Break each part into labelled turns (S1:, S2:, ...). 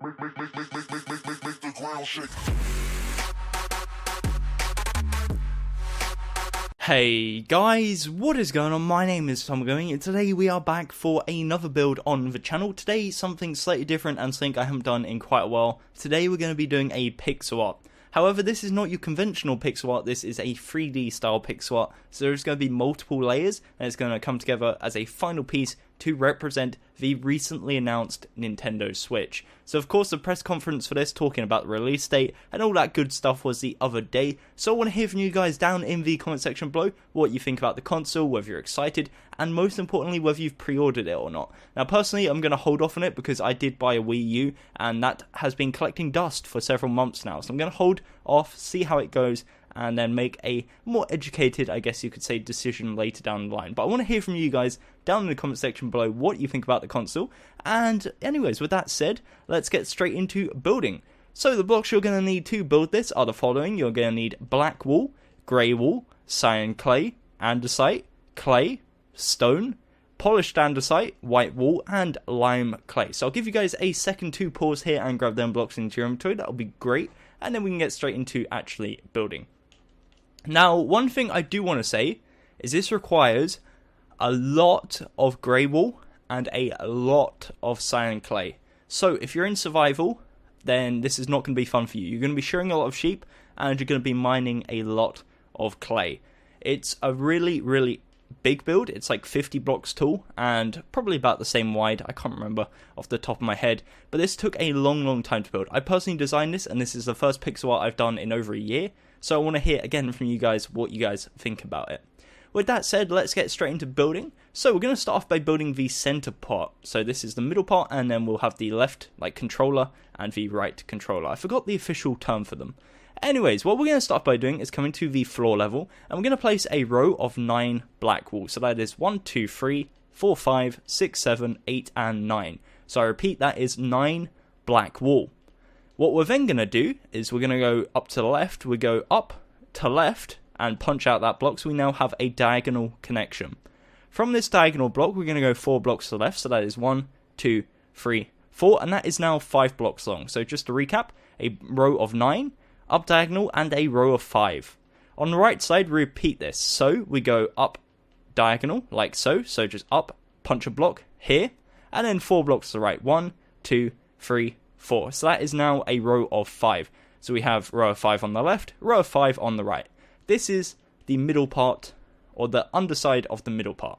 S1: Make the ground shake.
S2: Hey guys, what is going on? My name is Gummy, and today we are back for another build on the channel. Today, something slightly different and something I haven't done in quite a while. Today we're going to be doing a pixel art. However, this is not your conventional pixel art, this is a 3D style pixel art, so there's going to be multiple layers, and it's going to come together as a final piece to represent the recently announced Nintendo Switch. So of course the press conference for this, talking about the release date and all that good stuff, was the other day, so I want to hear from you guys down in the comment section below what you think about the console, whether you're excited, and most importantly whether you've pre-ordered it or not. Now personally I'm going to hold off on it because I did buy a Wii U and that has been collecting dust for several months now, so I'm going to hold off, see how it goes, and then make a more educated, I guess you could say, decision later down the line. But I want to hear from you guys down in the comment section below what you think about the console. And anyways, with that said, let's get straight into building. So the blocks you're going to need to build this are the following. You're going to need black wool, grey wool, cyan clay, andesite, clay, stone, polished andesite, white wool, and lime clay. So I'll give you guys a second to pause here and grab them blocks into your inventory. That'll be great. And then we can get straight into actually building. Now, one thing I do want to say is this requires a lot of grey wool and a lot of cyan clay. So if you're in survival, then this is not going to be fun for you. You're going to be shearing a lot of sheep and you're going to be mining a lot of clay. It's a really, really big build. It's like 50 blocks tall and probably about the same wide. I can't remember off the top of my head, but this took a long time to build. I personally designed this and this is the first pixel art I've done in over a year. So I want to hear again from you guys what you guys think about it. With that said, let's get straight into building. So we're going to start off by building the center part. So this is the middle part, and then we'll have the left like controller and the right controller. I forgot the official term for them. Anyways, what we're going to start by doing is coming to the floor level, and we're going to place a row of 9 black wool. So that is 1, 2, 3, 4, 5, 6, 7, 8, and 9. So I repeat, that is 9 black wool. What we're then going to do is we're going to go up to the left, we go up to left and punch out that block, so we now have a diagonal connection. From this diagonal block, we're going to go 4 blocks to the left, so that is 1, 2, 3, 4, and that is now 5 blocks long. So just to recap, a row of 9, up diagonal, and a row of 5. On the right side, we repeat this, so we go up diagonal, like so just up, punch a block here, and then 4 blocks to the right, 1, 2, 3, 4. So that is now a row of 5. So we have row of 5 on the left, row of 5 on the right. This is the middle part, or the underside of the middle part.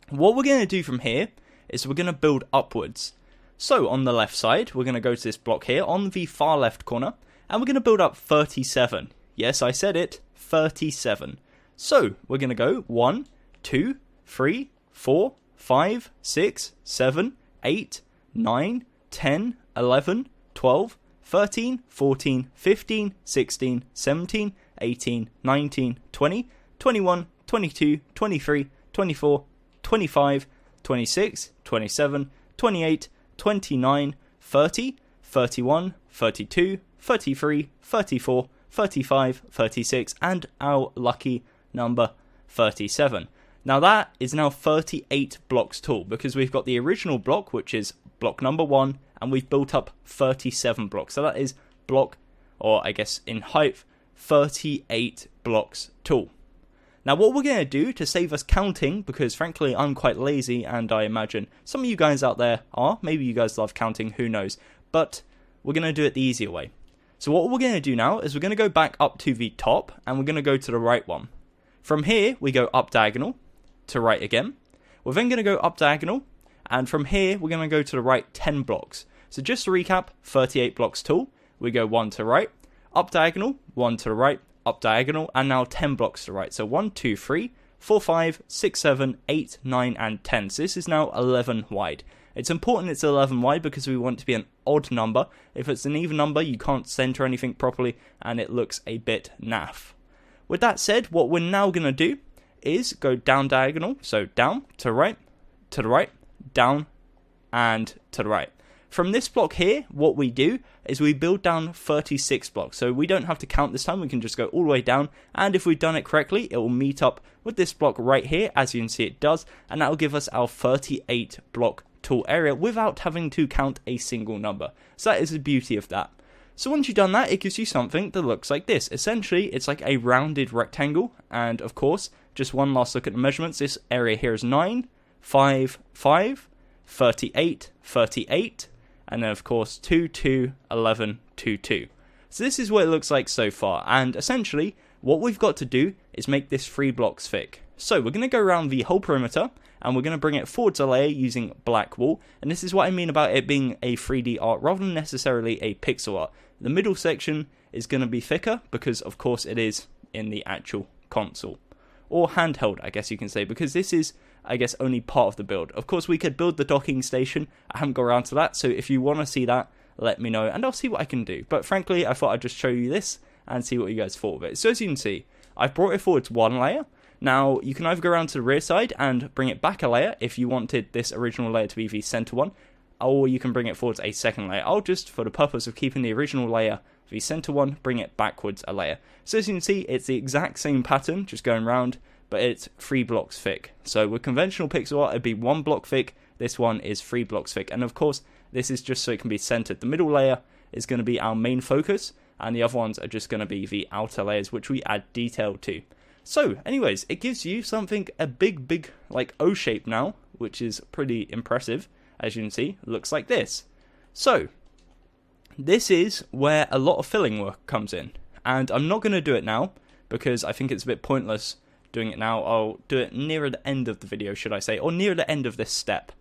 S2: What we're going to do from here is we're going to build upwards. So on the left side, we're going to go to this block here on the far left corner, and we're going to build up 37. Yes, I said it, 37. So we're going to go 1, 2, 3, 4, 5, 6, 7, 8, 9, 10, 11, 12, 13, 14, 15, 16, 17, 18, 19, 20, 21, 22, 23, 24, 25, 26, 27, 28, 29, 30, 31, 32, 33, 34, 35, 36, and our lucky number 37. Now that is now 38 blocks tall because we've got the original block, which is block number 1, and we've built up 37 blocks. So that is block, or I guess in height, 38 blocks tall. Now what we're going to do to save us counting, because frankly I'm quite lazy and I imagine some of you guys out there are, maybe you guys love counting, who knows, but we're going to do it the easier way. So what we're going to do now is we're going to go back up to the top and we're going to go to the right one. From here we go up diagonal to right again. We're then going to go up diagonal, and from here we're going to go to the right 10 blocks. So just to recap, 38 blocks tall, we go 1 to the right, up diagonal, 1 to the right, up diagonal, and now 10 blocks to the right. So 1, 2, 3, 4, 5, 6, 7, 8, 9, and 10. So this is now 11 wide. It's important it's 11 wide because we want it to be an odd number. If it's an even number, you can't center anything properly, and it looks a bit naff. With that said, what we're now going to do is go down diagonal, so down, to the right, down, and to the right. From this block here, what we do is we build down 36 blocks. So we don't have to count this time, we can just go all the way down, and if we've done it correctly, it will meet up with this block right here, as you can see it does, and that will give us our 38 block tall area without having to count a single number. So that is the beauty of that. So once you've done that, it gives you something that looks like this. Essentially, it's like a rounded rectangle, and of course, just one last look at the measurements. This area here is 9, 5, 5, 38, 38, and then of course 2, 2, 11, 2, 2. So this is what it looks like so far, and essentially, what we've got to do is make this 3 blocks thick. So we're going to go around the whole perimeter, and we're going to bring it forwards a layer using black wool, and this is what I mean about it being a 3D art rather than necessarily a pixel art. The middle section is going to be thicker because of course it is in the actual console. Or handheld, I guess you can say, because this is, I guess, only part of the build. Of course, we could build the docking station. I haven't got around to that, so if you want to see that, let me know, and I'll see what I can do. But frankly, I thought I'd just show you this and see what you guys thought of it. So as you can see, I've brought it forwards one layer. Now, you can either go around to the rear side and bring it back a layer if you wanted this original layer to be the center one, or you can bring it forwards a second layer. I'll just, for the purpose of keeping the original layer the center one, bring it backwards a layer. So as you can see, it's the exact same pattern, just going around, but it's 3 blocks thick. So with conventional pixel art, it'd be 1 block thick. This one is 3 blocks thick. And of course, this is just so it can be centered. The middle layer is going to be our main focus, and the other ones are just going to be the outer layers, which we add detail to. So anyways, it gives you something, a big, like O shape now, which is pretty impressive. As you can see, it looks like this. So this is where a lot of filling work comes in, and I'm not going to do it now because I think it's a bit pointless doing it now. I'll do it nearer the end of the video, should I say, or nearer the end of this step.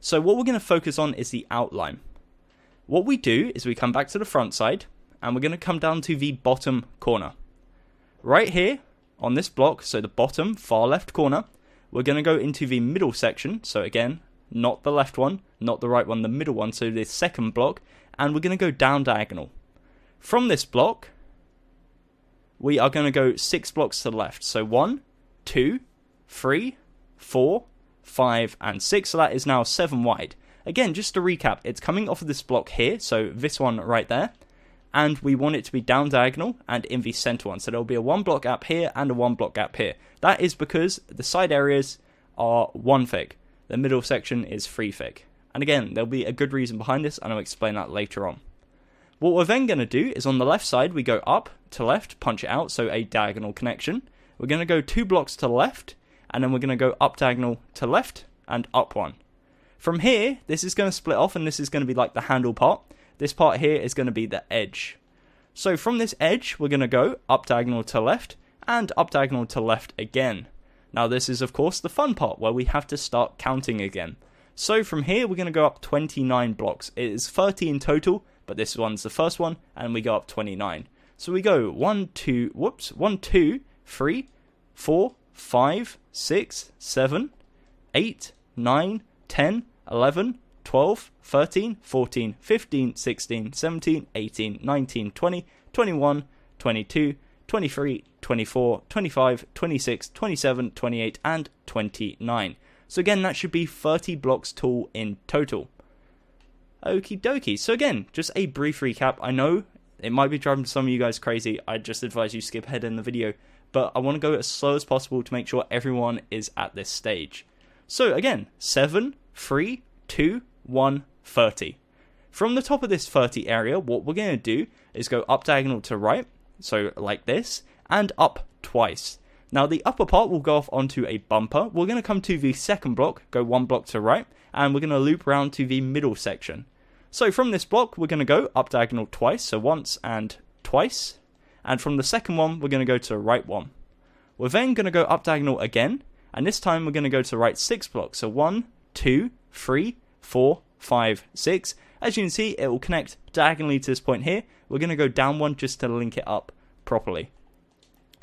S2: So what we're going to focus on is the outline. What we do is we come back to the front side, and we're going to come down to the bottom corner. Right here on this block, so the bottom far left corner, we're going to go into the middle section. So again, not the left one, not the right one, the middle one, so this second block, and we're going to go down diagonal. From this block, we are going to go 6 blocks to the left. So 1, 2, 3, 4, 5, and 6. So that is now 7 wide. Again, just to recap, it's coming off of this block here, so this one right there, and we want it to be down diagonal and in the center one. So there'll be a 1 block gap here and a 1 block gap here. That is because the side areas are 1 thick. The middle section is 3 thick. And again, there'll be a good reason behind this, and I'll explain that later on. What we're then going to do is on the left side, we go up to left, punch it out, so a diagonal connection. We're going to go 2 blocks to the left, and then we're going to go up diagonal to left and up 1. From here, this is going to split off, and this is going to be like the handle part. This part here is going to be the edge. So from this edge, we're going to go up diagonal to left and up diagonal to left again. Now this is of course the fun part where we have to start counting again. So from here, we're going to go up 29 blocks. It is 30 in total, but this one's the first one, and we go up 29. So we go 1, 2, 3, 4, 5, 6, 7, 8, 9, 10, 11, 12, 13, 14, 15, 16, 17, 18, 19, 20, 21, 22, 23, 24, 25, 26, 27, 28, and 29. So again, that should be 30 blocks tall in total. Okie dokie. So again, just a brief recap. I know it might be driving some of you guys crazy. I just advise you skip ahead in the video, but I want to go as slow as possible to make sure everyone is at this stage. So again, 7, 3, 2, 1, 30. From the top of this 30 area, what we're going to do is go up diagonal to right, so like this, and up twice. Now the upper part will go off onto a bumper. We're going to come to the second block, go 1 block to right, and we're going to loop around to the middle section. So from this block, we're going to go up diagonal twice, so once and twice. And from the second one, we're going to go to the right one. We're then going to go up diagonal again, and this time we're going to go to the right 6 blocks. So 1, 2, 3, 4, 5, 6. As you can see, it will connect diagonally to this point here. We're going to go down 1 just to link it up properly.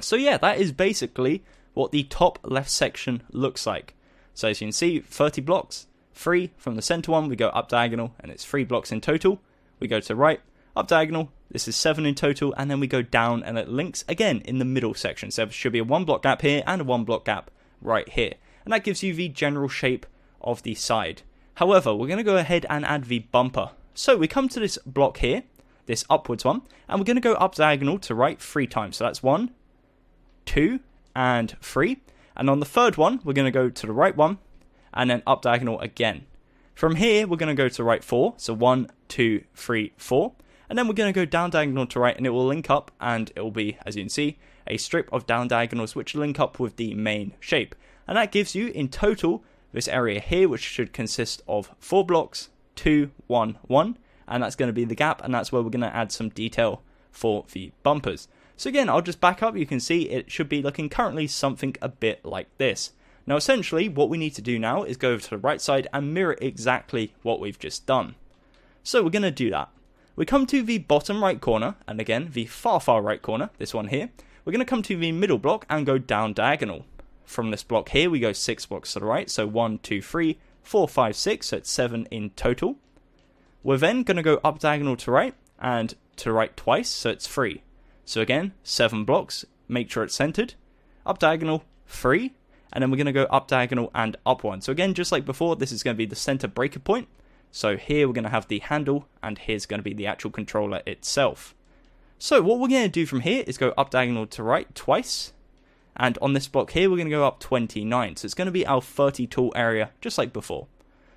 S2: So yeah, that is basically what the top left section looks like. So as you can see, 30 blocks, 3 from the center one, we go up diagonal, and it's 3 blocks in total. We go to the right, up diagonal, this is 7 in total, and then we go down, and it links again in the middle section. So there should be a 1 block gap here and a 1 block gap right here. And that gives you the general shape of the side. However, we're going to go ahead and add the bumper. So we come to this block here, this upwards one, and we're going to go up diagonal to right 3 times. So that's 1, 2, and 3. And on the third one, we're going to go to the right one, and then up diagonal again. From here, we're going to go to right 4, so 1, 2, 3, 4, and then we're going to go down diagonal to right, and it will link up, and it will be, as you can see, a strip of down diagonals which link up with the main shape. And that gives you, in total, this area here, which should consist of 4 blocks, 2, 1, 1, and that's going to be the gap, and that's where we're going to add some detail for the bumpers. So again, I'll just back up. You can see it should be looking currently something a bit like this. Now essentially, what we need to do now is go over to the right side and mirror exactly what we've just done. So we're going to do that. We come to the bottom right corner, and again, the far right corner, this one here. We're going to come to the middle block and go down diagonal. From this block here, we go 6 blocks to the right, so 1, 2, 3, 4, 5, 6, so it's 7 in total. We're then going to go up diagonal to right, and to the right twice, so it's 3. So again, 7 blocks, make sure it's centered, up diagonal, 3, and then we're going to go up diagonal and up 1. So again, just like before, this is going to be the center breaker point. So here we're going to have the handle, and here's going to be the actual controller itself. So what we're going to do from here is go up diagonal to right twice, and on this block here, we're going to go up 29. So it's going to be our 30 tool area, just like before.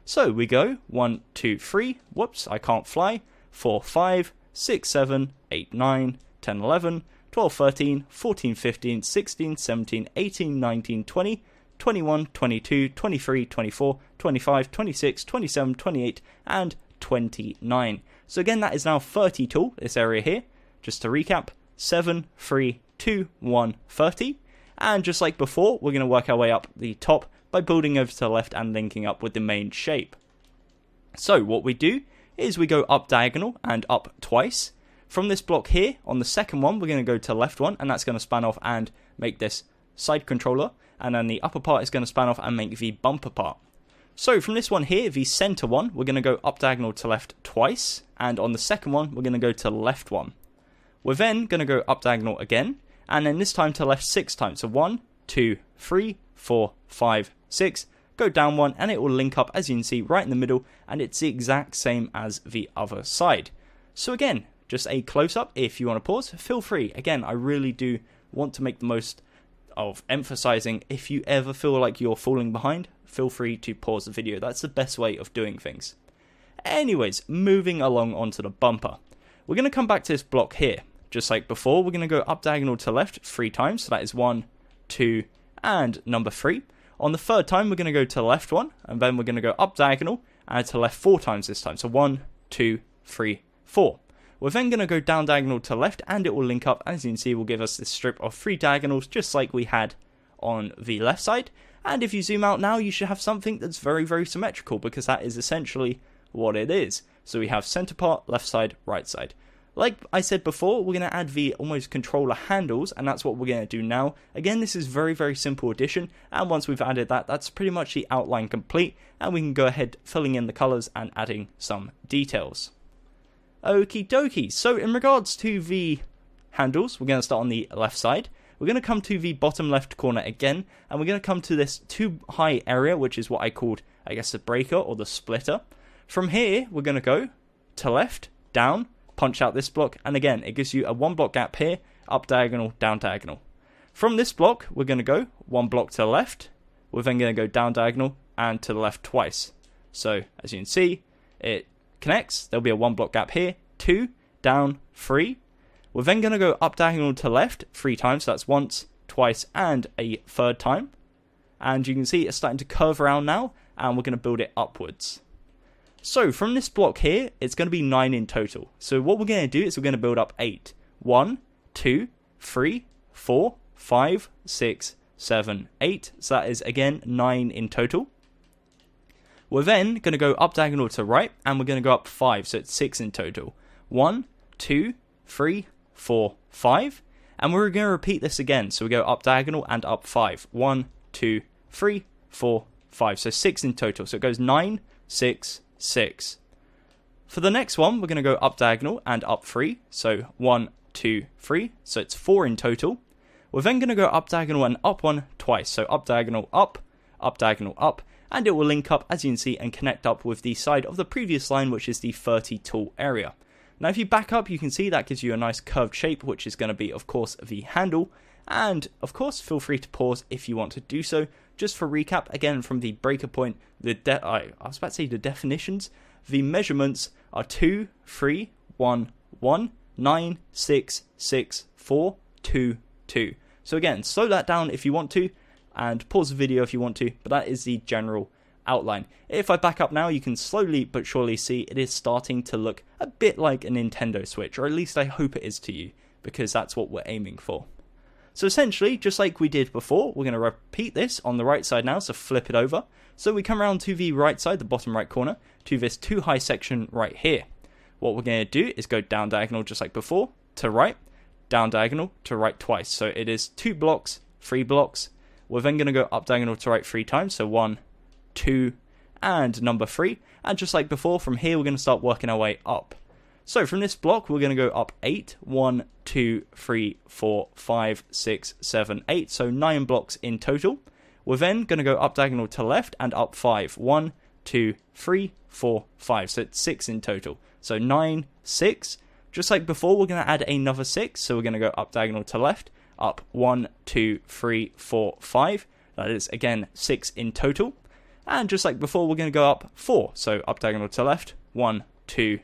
S2: So we go 1, 2, 3, whoops, I can't fly, 4, 5, 6, 7, 8, 9, 10, 11, 12, 13, 14, 15, 16, 17, 18, 19, 20, 21, 22, 23, 24, 25, 26, 27, 28, and 29. So again, that is now 30 tool, this area here. Just to recap, 7, 3, 2, 1, 30. And just like before, we're going to work our way up the top by building over to the left and linking up with the main shape. So what we do is we go up diagonal and up twice. From this block here, on the second one, we're going to go to the left one, and that's going to span off and make this side controller. And then the upper part is going to span off and make the bumper part. So from this one here, the center one, we're going to go up diagonal to left twice. And on the second one, we're going to go to the left one. We're then going to go up diagonal again, and then this time to left 6 times. So 1, 2, 3, 4, 5, 6. Go down 1, and it will link up, as you can see, right in the middle, and it's the exact same as the other side. So again, just a close-up. If you want to pause, feel free. Again, I really do want to make the most of emphasizing, if you ever feel like you're falling behind, feel free to pause the video. That's the best way of doing things. Anyways, moving along onto the bumper. We're going to come back to this block here. Just like before, we're going to go up diagonal to left 3 times. So that is 1, 2, and number 3. On the third time, we're going to go to the left one, and then we're going to go up diagonal and to left 4 times this time. So 1, 2, 3, 4. We're then going to go down diagonal to left, and it will link up. As you can see, will give us this strip of 3 diagonals, just like we had on the left side. And if you zoom out now, you should have something that's very, very symmetrical, because that is essentially what it is. So we have center part, left side, right side. Like I said before, we're going to add the almost controller handles, and that's what we're going to do now. Again, this is very, very simple addition, and once we've added that, that's pretty much the outline complete, and we can go ahead filling in the colors and adding some details. Okie dokie, so in regards to the handles, we're going to start on the left side. We're going to come to the bottom left corner again, and we're going to come to this too high area, which is what I called, I guess, the breaker or the splitter. From here, we're going to go to left, down, punch out this block, and again, it gives you a 1 block gap here, up diagonal, down diagonal. From this block, we're going to go 1 block to the left, we're then going to go down diagonal and to the left twice. So, as you can see, it connects. There'll be a 1 block gap here, 2, down, 3. We're then going to go up diagonal to left 3 times, so that's once, twice, and a third time. And you can see it's starting to curve around now, and we're going to build it upwards. So from this block here, it's going to be 9 in total. So what we're going to do is we're going to build up 8. 1, 2, 3, 4, 5, 6, 7, 8. So that is again 9 in total. We're then going to go up diagonal to right, and we're going to go up 5. So it's 6 in total. 1, 2, 3, 4, 5. And we're going to repeat this again. So we go up diagonal and up 5. 1, 2, 3, 4, 5. So 6 in total. So it goes 9, 6, 6. For the next one, we're going to go up diagonal and up 3. So 1, 2, 3. So it's 4 in total. We're then going to go up diagonal and up 1 twice. So up diagonal, up diagonal, up. And it will link up, as you can see, and connect up with the side of the previous line, which is the 30 tool area. Now if you back up, you can see that gives you a nice curved shape, which is going to be, of course, the handle. And of course, feel free to pause if you want to do so. Just for recap, again from the breaker point, I was about to say the definitions. The measurements are 2, 3, 1, 1, 9, 6, 6, 4, 2, 2. So again, slow that down if you want to, and pause the video if you want to, but that is the general outline. If I back up now, you can slowly but surely see it is starting to look a bit like a Nintendo Switch, or at least I hope it is to you, because that's what we're aiming for. So essentially, just like we did before, we're going to repeat this on the right side now, so flip it over. So we come around to the right side, the bottom right corner, to this too high section right here. What we're going to do is go down diagonal just like before, to right, down diagonal to right twice. So it is 2 blocks, 3 blocks. We're then going to go up diagonal to right 3 times, so 1, 2, and number 3. And just like before, from here we're going to start working our way up. So from this block, we're going to go up 8, 1, 2, 3, 4, 5, 6, 7, 8. So 9 blocks in total. We're then going to go up diagonal to left and up 5. 1, 2, 3, 4, 5. So it's 6 in total. So 9, 6. Just like before, we're going to add another 6. So we're going to go up diagonal to left, up 1, 2, 3, 4, 5. That is, again, 6 in total. And just like before, we're going to go up 4. So up diagonal to left, 1, 2,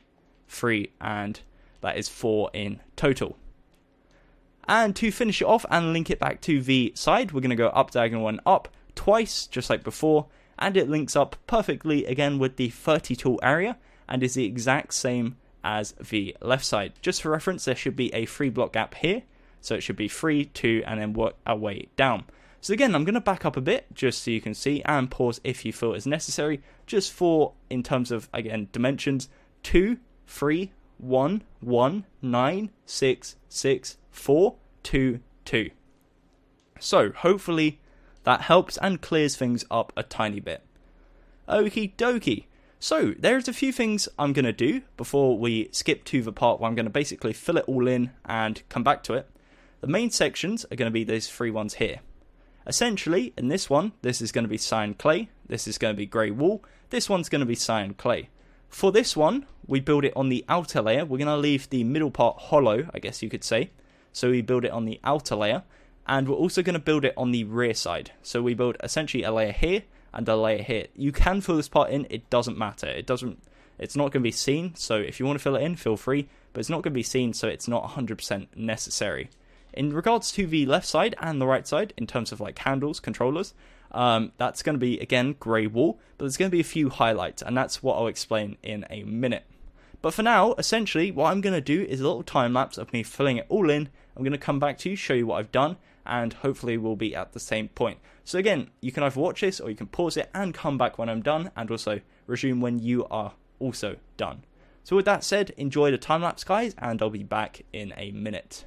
S2: 3, and that is 4 in total. And to finish it off and link it back to the side, we're going to go up diagonal and up twice, just like before, and it links up perfectly again with the 30 tool area and is the exact same as the left side. Just for reference, there should be a 3 block gap here, so it should be 3, 2, and then work our way down. So again, I'm going to back up a bit just so you can see, and pause if you feel is necessary, just for, in terms of, again, dimensions, 2, 3, 1, 1, 9, 6, 6, 4, 2, 2. So hopefully that helps and clears things up a tiny bit. Okie dokie. So there's a few things I'm going to do before we skip to the part where I'm going to basically fill it all in and come back to it. The main sections are going to be these 3 ones here. Essentially, in this one, this is going to be cyan clay, this is going to be grey wool, this one's going to be cyan clay. For this one, we build it on the outer layer. We're going to leave the middle part hollow, I guess you could say. So we build it on the outer layer, and we're also going to build it on the rear side. So we build essentially a layer here and a layer here. You can fill this part in, it doesn't matter. It's not going to be seen, so if you want to fill it in, feel free, but it's not going to be seen, so it's not 100% necessary. In regards to the left side and the right side, in terms of like handles, controllers, that's going to be, again, grey wool, but there's going to be a few highlights, and that's what I'll explain in a minute. But for now, essentially, what I'm going to do is a little time lapse of me filling it all in. I'm going to come back to you, show you what I've done, and hopefully we'll be at the same point. So again, you can either watch this or you can pause it and come back when I'm done, and also resume when you are also done. So with that said, enjoy the time lapse, guys, and I'll be back in a minute.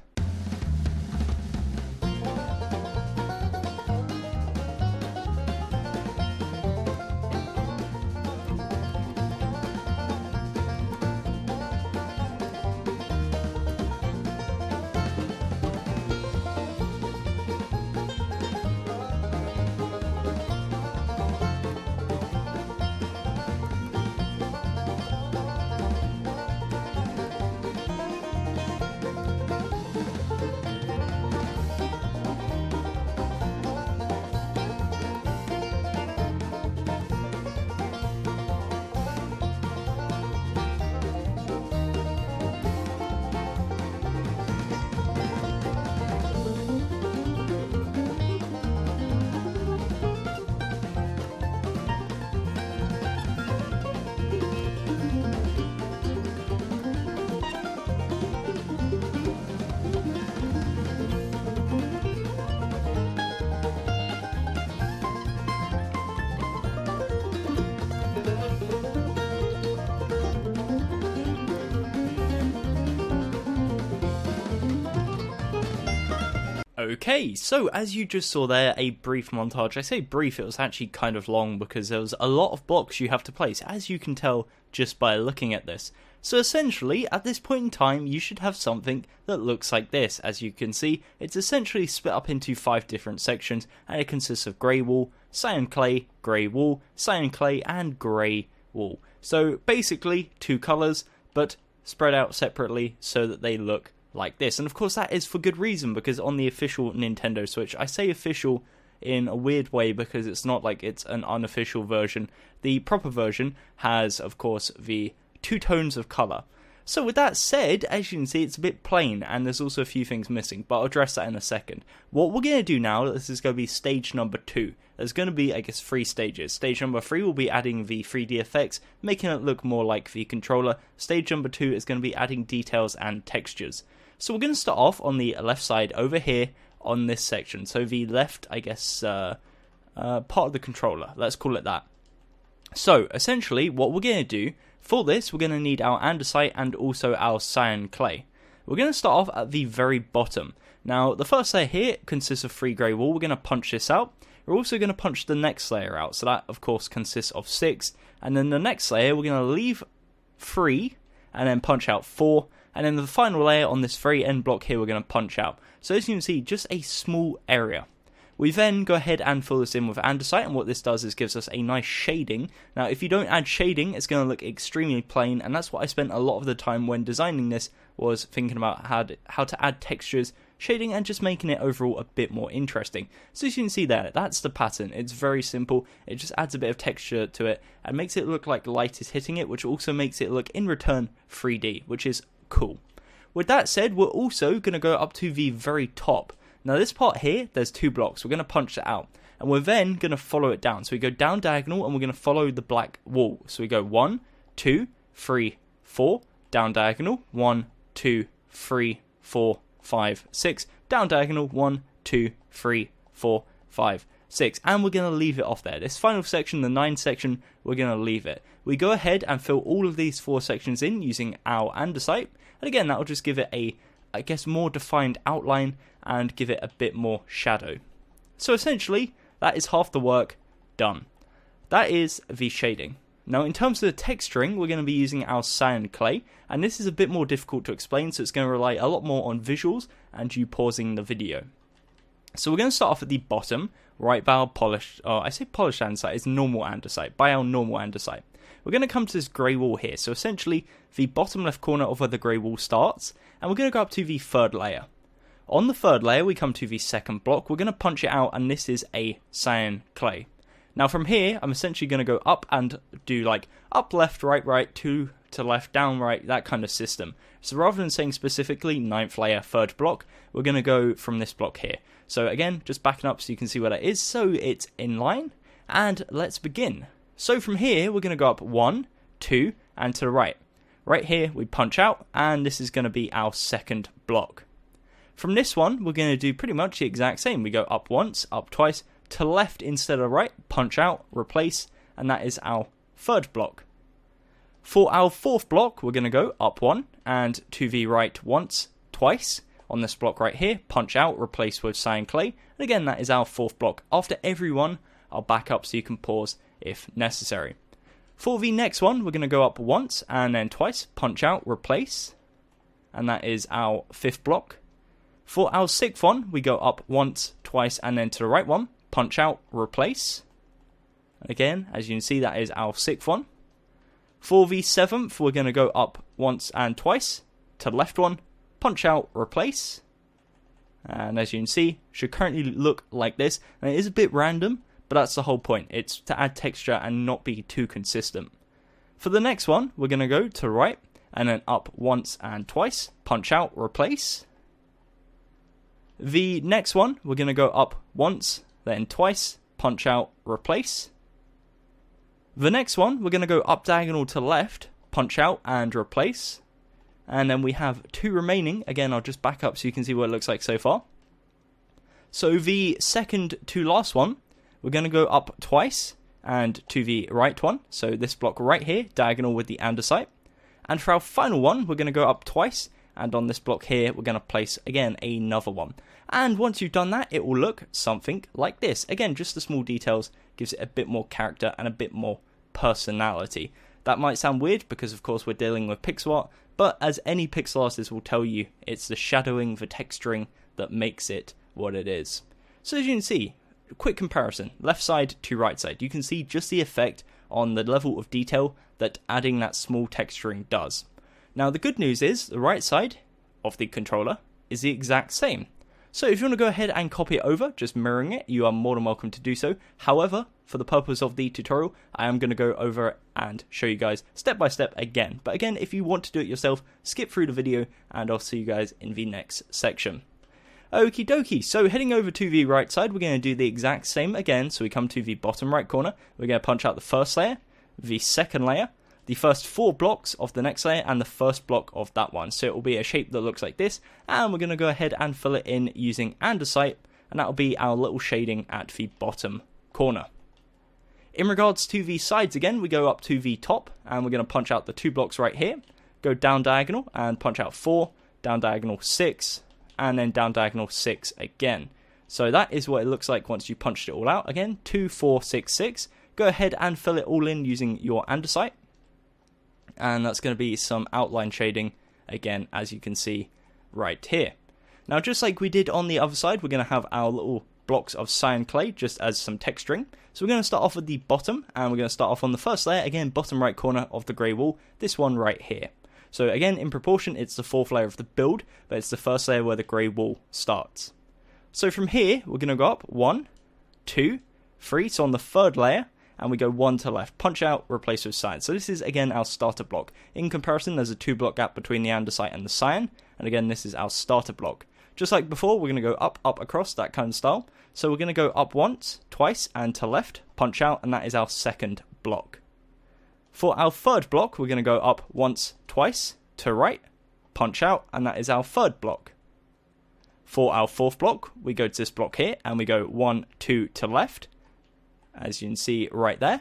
S2: Okay, so as you just saw there, a brief montage. I say brief, it was actually kind of long because there was a lot of blocks you have to place, as you can tell just by looking at this. So essentially, at this point in time, you should have something that looks like this. As you can see, it's essentially split up into 5 different sections, and it consists of grey wool, cyan clay, and grey wool. So basically, 2 colours, but spread out separately so that they look like this. And of course that is for good reason, because on the official Nintendo Switch, I say official in a weird way because it's not like it's an unofficial version. The proper version has, of course, the 2 tones of colour. So with that said, as you can see, it's a bit plain, and there's also a few things missing, but I'll address that in a second. What we're going to do now, this is going to be stage number 2. There's going to be, I guess, 3 stages. Stage number 3 will be adding the 3D effects, making it look more like the controller. Stage number 2 is going to be adding details and textures. So we're going to start off on the left side over here on this section. So the left, I guess, part of the controller. Let's call it that. So essentially, what we're going to do for this, we're going to need our andesite and also our cyan clay. We're going to start off at the very bottom. Now, the first layer here consists of 3 grey wool. We're going to punch this out. We're also going to punch the next layer out. So that, of course, consists of 6. And then the next layer, we're going to leave 3 and then punch out 4. And then the final layer on this very end block here, we're going to punch out. So as you can see, just a small area. We then go ahead and fill this in with andesite, and what this does is gives us a nice shading. Now, if you don't add shading, it's going to look extremely plain, and that's what I spent a lot of the time when designing this, was thinking about how to add textures, shading, and just making it overall a bit more interesting. So as you can see there, that's the pattern. It's very simple. It just adds a bit of texture to it, and makes it look like light is hitting it, which also makes it look, in return, 3D, which is cool. With that said, we're also going to go up to the very top. Now this part here, there's 2 blocks. We're going to punch it out. And we're then going to follow it down. So we go down diagonal and we're going to follow the black wall. So we go 1, 2, 3, 4, down diagonal, 1, 2, 3, 4, 5, 6, down diagonal, 1, 2, 3, 4, 5, 6. And we're going to leave it off there. This final section, the 9 section, we're going to leave it. We go ahead and fill all of these 4 sections in using our andesite. And again, that will just give it a, I guess, more defined outline and give it a bit more shadow. So essentially, that is half the work done. That is the shading. Now in terms of the texturing, we're going to be using our cyan clay, and this is a bit more difficult to explain, so it's going to rely a lot more on visuals and you pausing the video. So we're going to start off at the bottom, right by our polished, I say polished andesite, it's normal andesite, by our normal andesite. We're going to come to this grey wall here, so essentially the bottom left corner of where the grey wall starts, and we're going to go up to the 3rd layer. On the 3rd layer, we come to the 2nd block. We're going to punch it out, and this is a cyan clay. Now from here, I'm essentially going to go up and do like up, left, right, to left, down, right, that kind of system. So rather than saying specifically 9th layer, 3rd block, we're going to go from this block here. So again, just backing up so you can see where that is, so it's in line, and let's begin. So from here, we're going to go up 1, 2, and to the right. Right here, we punch out, and this is going to be our 2nd block. From this one, we're going to do pretty much the exact same. We go up once, up twice, to left instead of right, punch out, replace, and that is our 3rd block. For our 4th block, we're going to go up 1 and to the right once, twice. On this block right here, punch out, replace with cyan clay. And again, that is our 4th block. After every one, I'll back up so you can pause if necessary. For the next one, we're going to go up once and then twice, punch out, replace. And that is our 5th block. For our 6th one, we go up once, twice, and then to the right one, punch out, replace. And again, as you can see, that is our 6th one. For the 7th, we're going to go up once and twice, to the left one, punch out, replace. And as you can see, should currently look like this. And it is a bit random, but that's the whole point. It's to add texture and not be too consistent. For the next one, we're going to go to the right, and then up once and twice, punch out, replace. The next one, we're going to go up once, then twice, punch out, replace. The next one, we're going to go up diagonal to the left, punch out, and replace. And then we have 2 remaining. Again, I'll just back up so you can see what it looks like so far. So the second to last one, we're going to go up twice, and to the right one. So this block right here, diagonal with the andesite. And for our final one, we're going to go up twice, and on this block here, we're going to place, again, another one. And once you've done that, it will look something like this. Again, just the small details gives it a bit more character and a bit more personality. That might sound weird because, of course, we're dealing with pixel art, but as any pixel artist will tell you, it's the shadowing, the texturing that makes it what it is. So as you can see, a quick comparison, left side to right side. You can see just the effect on the level of detail that adding that small texturing does. Now, the good news is, the right side, of the controller is the exact same. So if you want to go ahead and copy it over, just mirroring it, you are more than welcome to do so. However, for the purpose of the tutorial, I am going to go over and show you guys step by step again. But again, if you want to do it yourself, skip through the video and I'll see you guys in the next section. Okie dokie, so heading over to the right side, we're going to do the exact same again. So we come to the bottom right corner, we're going to punch out the first layer, the second layer, the first 4 blocks of the next layer, and the first block of that one. So it will be a shape that looks like this, and we're going to go ahead and fill it in using andesite, and that will be our little shading at the bottom corner. In regards to the sides again, we go up to the top, and we're going to punch out the 2 blocks right here, go down diagonal, and punch out 4, down diagonal 6, and then down diagonal 6 again. So that is what it looks like once you punched it all out. Again, 2, 4, 6, 6. Go ahead and fill it all in using your andesite. And that's going to be some outline shading again, as you can see right here. Now, just like we did on the other side, we're going to have our little blocks of cyan clay just as some texturing. So we're going to start off with the bottom, and we're going to start off on the first layer, again, bottom right corner of the grey wall, this one right here. So again, in proportion, it's the 4th layer of the build, but it's the first layer where the grey wall starts. So from here, we're going to go up 1, 2, 3, so on the 3rd layer, and we go 1 to left, punch out, replace with cyan. So this is again our starter block. In comparison, there's a 2 block gap between the andesite and the cyan, and again this is our starter block. Just like before, we're going to go up, up, across, that kind of style. So we're going to go up once, twice, and to left, punch out, and that is our second block. For our 3rd block, we're going to go up once, twice, to right, punch out, and that is our 3rd block. For our 4th block, we go to this block here, and we go 1, 2 to left, as you can see right there.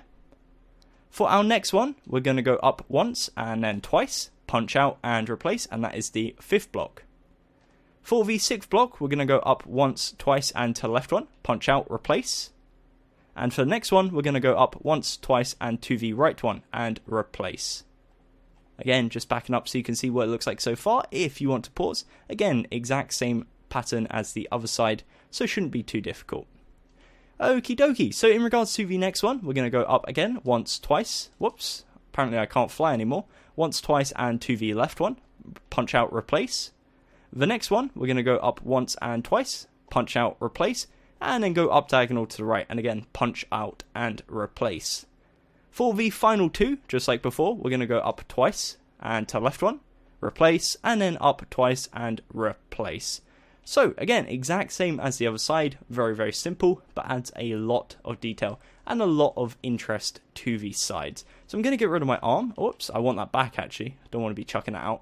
S2: For our next one, we're going to go up once and then twice, punch out and replace, and that is the 5th block. For the 6th block, we're going to go up once, twice, and to left one, punch out, replace. And for the next one, we're going to go up once, twice, and to the right one, and replace. Again, just backing up so you can see what it looks like so far. If you want to pause, again, exact same pattern as the other side, so shouldn't be too difficult. Okie dokie, so in regards to the next one, we're going to go up again, once, twice, whoops, apparently I can't fly anymore, once, twice, and to the left one, punch out, replace. The next one, we're going to go up once and twice, punch out, replace, and then go up diagonal to the right, and again, punch out and replace. For the final 2, just like before, we're going to go up twice, and to left one, replace, and then up twice and replace. So again, exact same as the other side, very, very simple, but adds a lot of detail and a lot of interest to these sides. So I'm going to get rid of my arm. Oops, I want that back actually. I don't want to be chucking it out.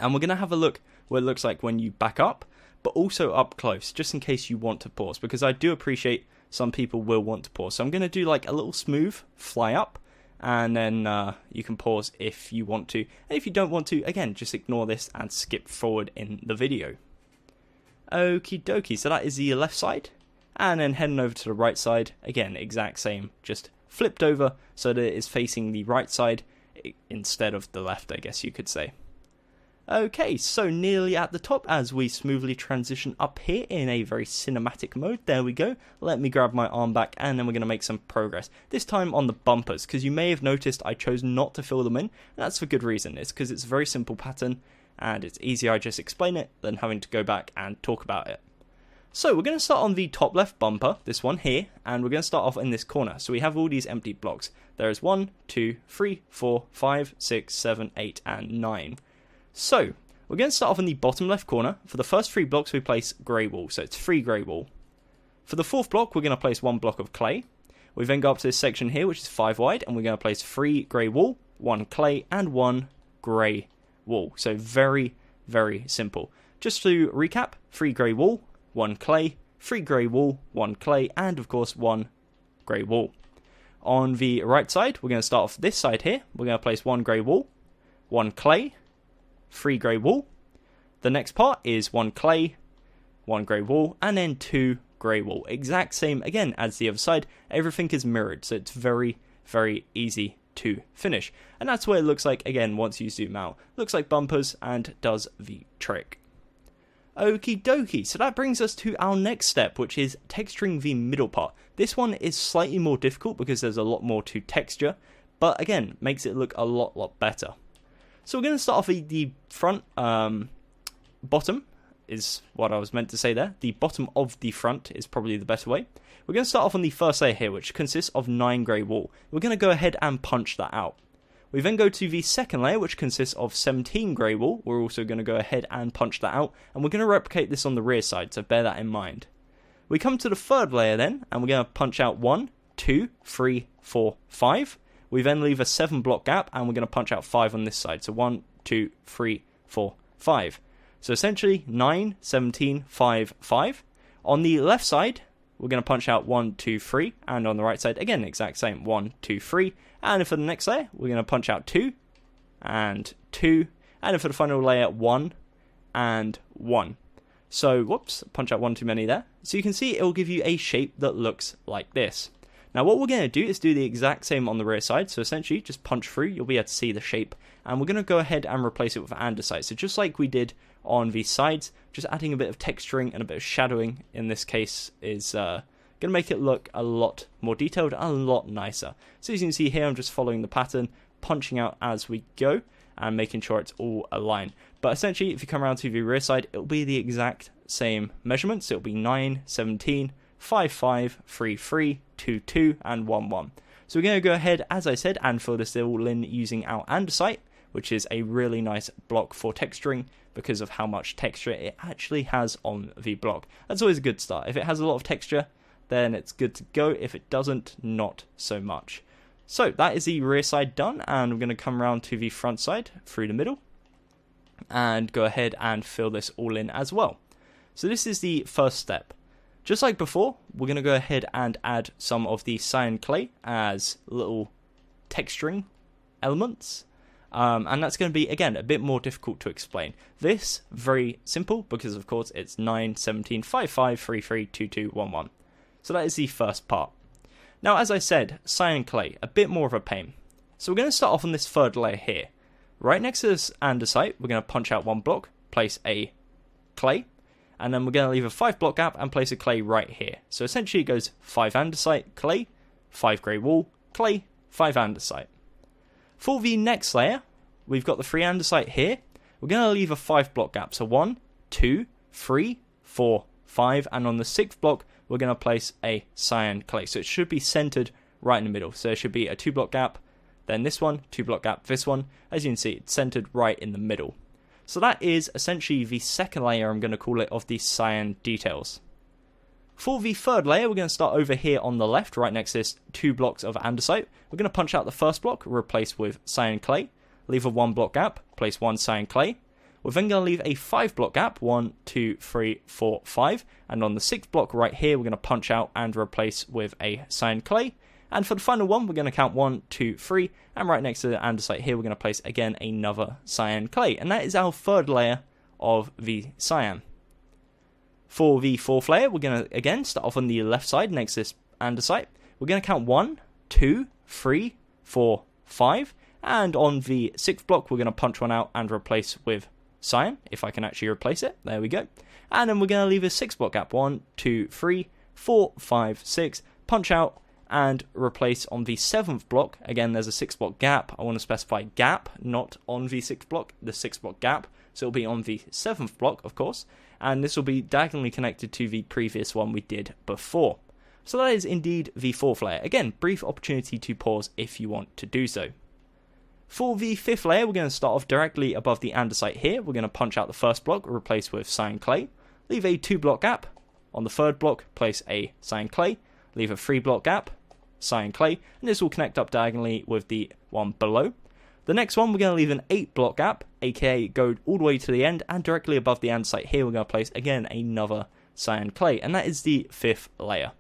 S2: And we're going to have a look what it looks like when you back up, but also up close, just in case you want to pause, because I do appreciate some people will want to pause. So I'm going to do like a little smooth fly up, and then you can pause if you want to. And if you don't want to, again, just ignore this and skip forward in the video. Okie dokie, so that is the left side, and then heading over to the right side, again, exact same, just flipped over so that it is facing the right side instead of the left, I guess you could say. Okay, so nearly at the top as we smoothly transition up here in a very cinematic mode. There we go. Let me grab my arm back, and then we're going to make some progress. This time on the bumpers, because you may have noticed I chose not to fill them in, and that's for good reason. It's because it's a very simple pattern, and it's easier I just explain it than having to go back and talk about it. So we're going to start on the top left bumper, this one here, and we're going to start off in this corner. So we have all these empty blocks. There is 1, 2, 3, 4, 5, 6, 7, 8, and 9. So we're going to start off in the bottom left corner. For the first 3 blocks, we place grey wool, so it's 3 grey wool. For the 4th block, we're going to place 1 block of clay. We then go up to this section here, which is 5 wide, and we're going to place 3 grey wool, 1 clay, and 1 grey wool. So very, very simple. Just to recap, 3 grey wool, 1 clay, 3 grey wool, 1 clay, and of course 1 grey wool. On the right side, we're going to start off this side here. We're going to place 1 grey wool, 1 clay, 3 grey wool. The next part is 1 clay, 1 grey wool, and then 2 grey wool. Exact same again as the other side. Everything is mirrored, so it's very, very easy to finish. And that's what it looks like again once you zoom out. Looks like bumpers and does the trick. Okie dokie, so that brings us to our next step, which is texturing the middle part. This one is slightly more difficult because there's a lot more to texture, but again, makes it look a lot better. So we're going to start off with the front bottom is what I was meant to say there. The bottom of the front is probably the better way. We're going to start off on the first layer here, which consists of 9 grey wool. We're going to go ahead and punch that out. We then go to the second layer, which consists of 17 grey wool. We're also going to go ahead and punch that out, and we're going to replicate this on the rear side, so bear that in mind. We come to the third layer then, and we're going to punch out 1, 2, 3, 4, 5. We then leave a 7 block gap, and we're going to punch out 5 on this side. So 1, 2, 3, 4, 5. So essentially 9, 17, 5, 5. On the left side, we're going to punch out 1, 2, 3. And on the right side, again, exact same. 1, 2, 3. And for the next layer, we're going to punch out 2 and 2. And for the final layer, 1 and 1. So, whoops, punch out one too many there. So you can see it will give you a shape that looks like this. Now what we're going to do is do the exact same on the rear side. So essentially just punch through, you'll be able to see the shape. And we're going to go ahead and replace it with andesite. So just like we did on the sides, just adding a bit of texturing and a bit of shadowing in this case is going to make it look a lot more detailed and a lot nicer. So as you can see here, I'm just following the pattern, punching out as we go and making sure it's all aligned. But essentially, if you come around to the rear side, it'll be the exact same measurements. It'll be 9, 17, 5, 5, 3, 3, 2, 2, and 1, 1. So we're going to go ahead, as I said, and fill this all in using our andesite, which is a really nice block for texturing because of how much texture it actually has on the block. That's always a good start. If it has a lot of texture, then it's good to go. If it doesn't, not so much. So that is the rear side done, and we're going to come around to the front side through the middle and go ahead and fill this all in as well. So this is the first step. Just like before, we're going to go ahead and add some of the cyan clay as little texturing elements. And that's going to be, again, a bit more difficult to explain. This, very simple, because of course it's 9, 17, 5, 5, 3, 3, 2, 2, 1, 1. So that is the first part. Now, as I said, cyan clay, a bit more of a pain. So we're going to start off on this third layer here. Right next to this andesite, we're going to punch out 1 block, place a clay, and then we're going to leave a 5 block gap and place a clay right here. So essentially it goes 5 andesite, clay, 5 grey wool, clay, 5 andesite. For the next layer, we've got the 3 andesite here. We're going to leave a 5 block gap. So 1, 2, 3, 4, 5, and on the 6th block, we're going to place a cyan clay. So it should be centered right in the middle. So it should be a 2 block gap, then this one, 2 block gap, this one. As you can see, it's centered right in the middle. So that is essentially the second layer, I'm going to call it, of the cyan details. For the third layer, we're going to start over here on the left, right next to this 2 blocks of andesite. We're going to punch out the first block, replace with cyan clay, leave a 1 block gap, place 1 cyan clay. We're then going to leave a 5 block gap, 1, 2, 3, 4, 5. And on the 6th block right here, we're going to punch out and replace with a cyan clay. And for the final one, we're going to count 1, 2, 3, and right next to the andesite here, we're going to place, again, another cyan clay. And that is our third layer of the cyan. For the fourth layer, we're going to, again, start off on the left side next to this andesite. We're going to count 1, 2, 3, 4, 5, and on the 6th block, we're going to punch one out and replace with cyan, if I can actually replace it. There we go. And then we're going to leave a 6 block gap, 1, 2, 3, 4, 5, 6, punch out, and replace on the 7th block. Again, there's a 6 block gap. I want to specify gap, not on the 6th block, the 6 block gap. So it'll be on the 7th block, of course. And this will be diagonally connected to the previous one we did before. So that is indeed the fourth layer. Again, brief opportunity to pause if you want to do so. For the fifth layer, we're going to start off directly above the andesite here. We're going to punch out the first block, replace with cyan clay. Leave a 2 block gap. On the third block, place a cyan clay. Leave a 3 block gap, cyan clay, and this will connect up diagonally with the one below. The next one, we're going to leave an 8 block gap, aka go all the way to the end, and directly above the andesite here, we're going to place, again, another cyan clay, and that is the 5th layer.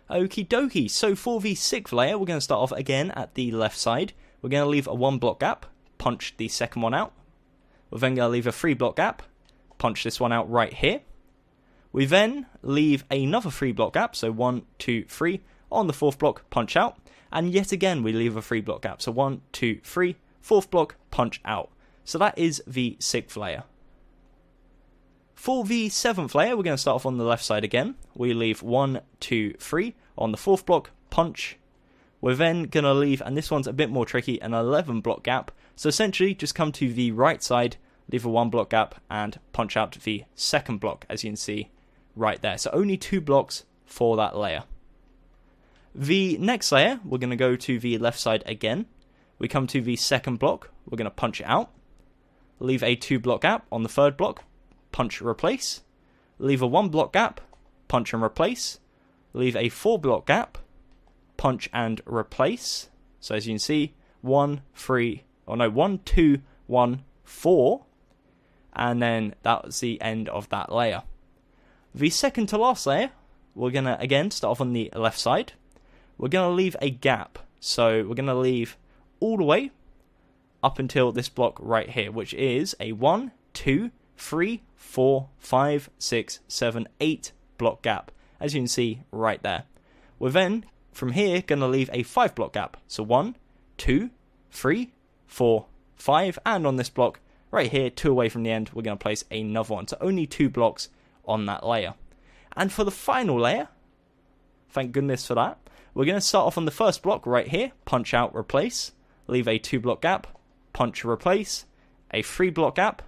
S2: Okie dokie, so for the 6th layer, we're going to start off again at the left side. We're going to leave a 1 block gap, punch the second one out. We're then going to leave a 3 block gap, punch this one out right here. We then leave another 3 block gap, so 1, 2, 3, on the 4th block, punch out. And yet again, we leave a 3 block gap, so 1, 2, 3, 4th block, punch out. So that is the 6th layer. For the 7th layer, we're going to start off on the left side again. We leave 1, 2, 3, on the 4th block, punch. We're then going to leave, and this one's a bit more tricky, an 11 block gap. So essentially, just come to the right side, leave a 1 block gap, and punch out the second block, as you can see right there. So only 2 blocks for that layer. The next layer, we're going to go to the left side again. We come to the second block, we're going to punch it out, leave a 2 block gap on the third block, punch replace, leave a 1 block gap, punch and replace, leave a 4 block gap, punch and replace. So as you can see, 1, 2, 1, 4, and then that's the end of that layer. The second to last layer, we're going to again start off on the left side. We're going to leave a gap, so we're going to leave all the way up until this block right here, which is a 1, 2, 3, 4, 5, 6, 7, 8 block gap, as you can see right there. We're then, from here, going to leave a 5 block gap, so 1, 2, 3, 4, 5, and on this block right here, 2 away from the end, we're going to place another one, so only 2 blocks on that layer. And for the final layer, thank goodness for that, we're going to start off on the first block right here, punch out, replace, leave a 2 block gap, punch, replace, a 3 block gap,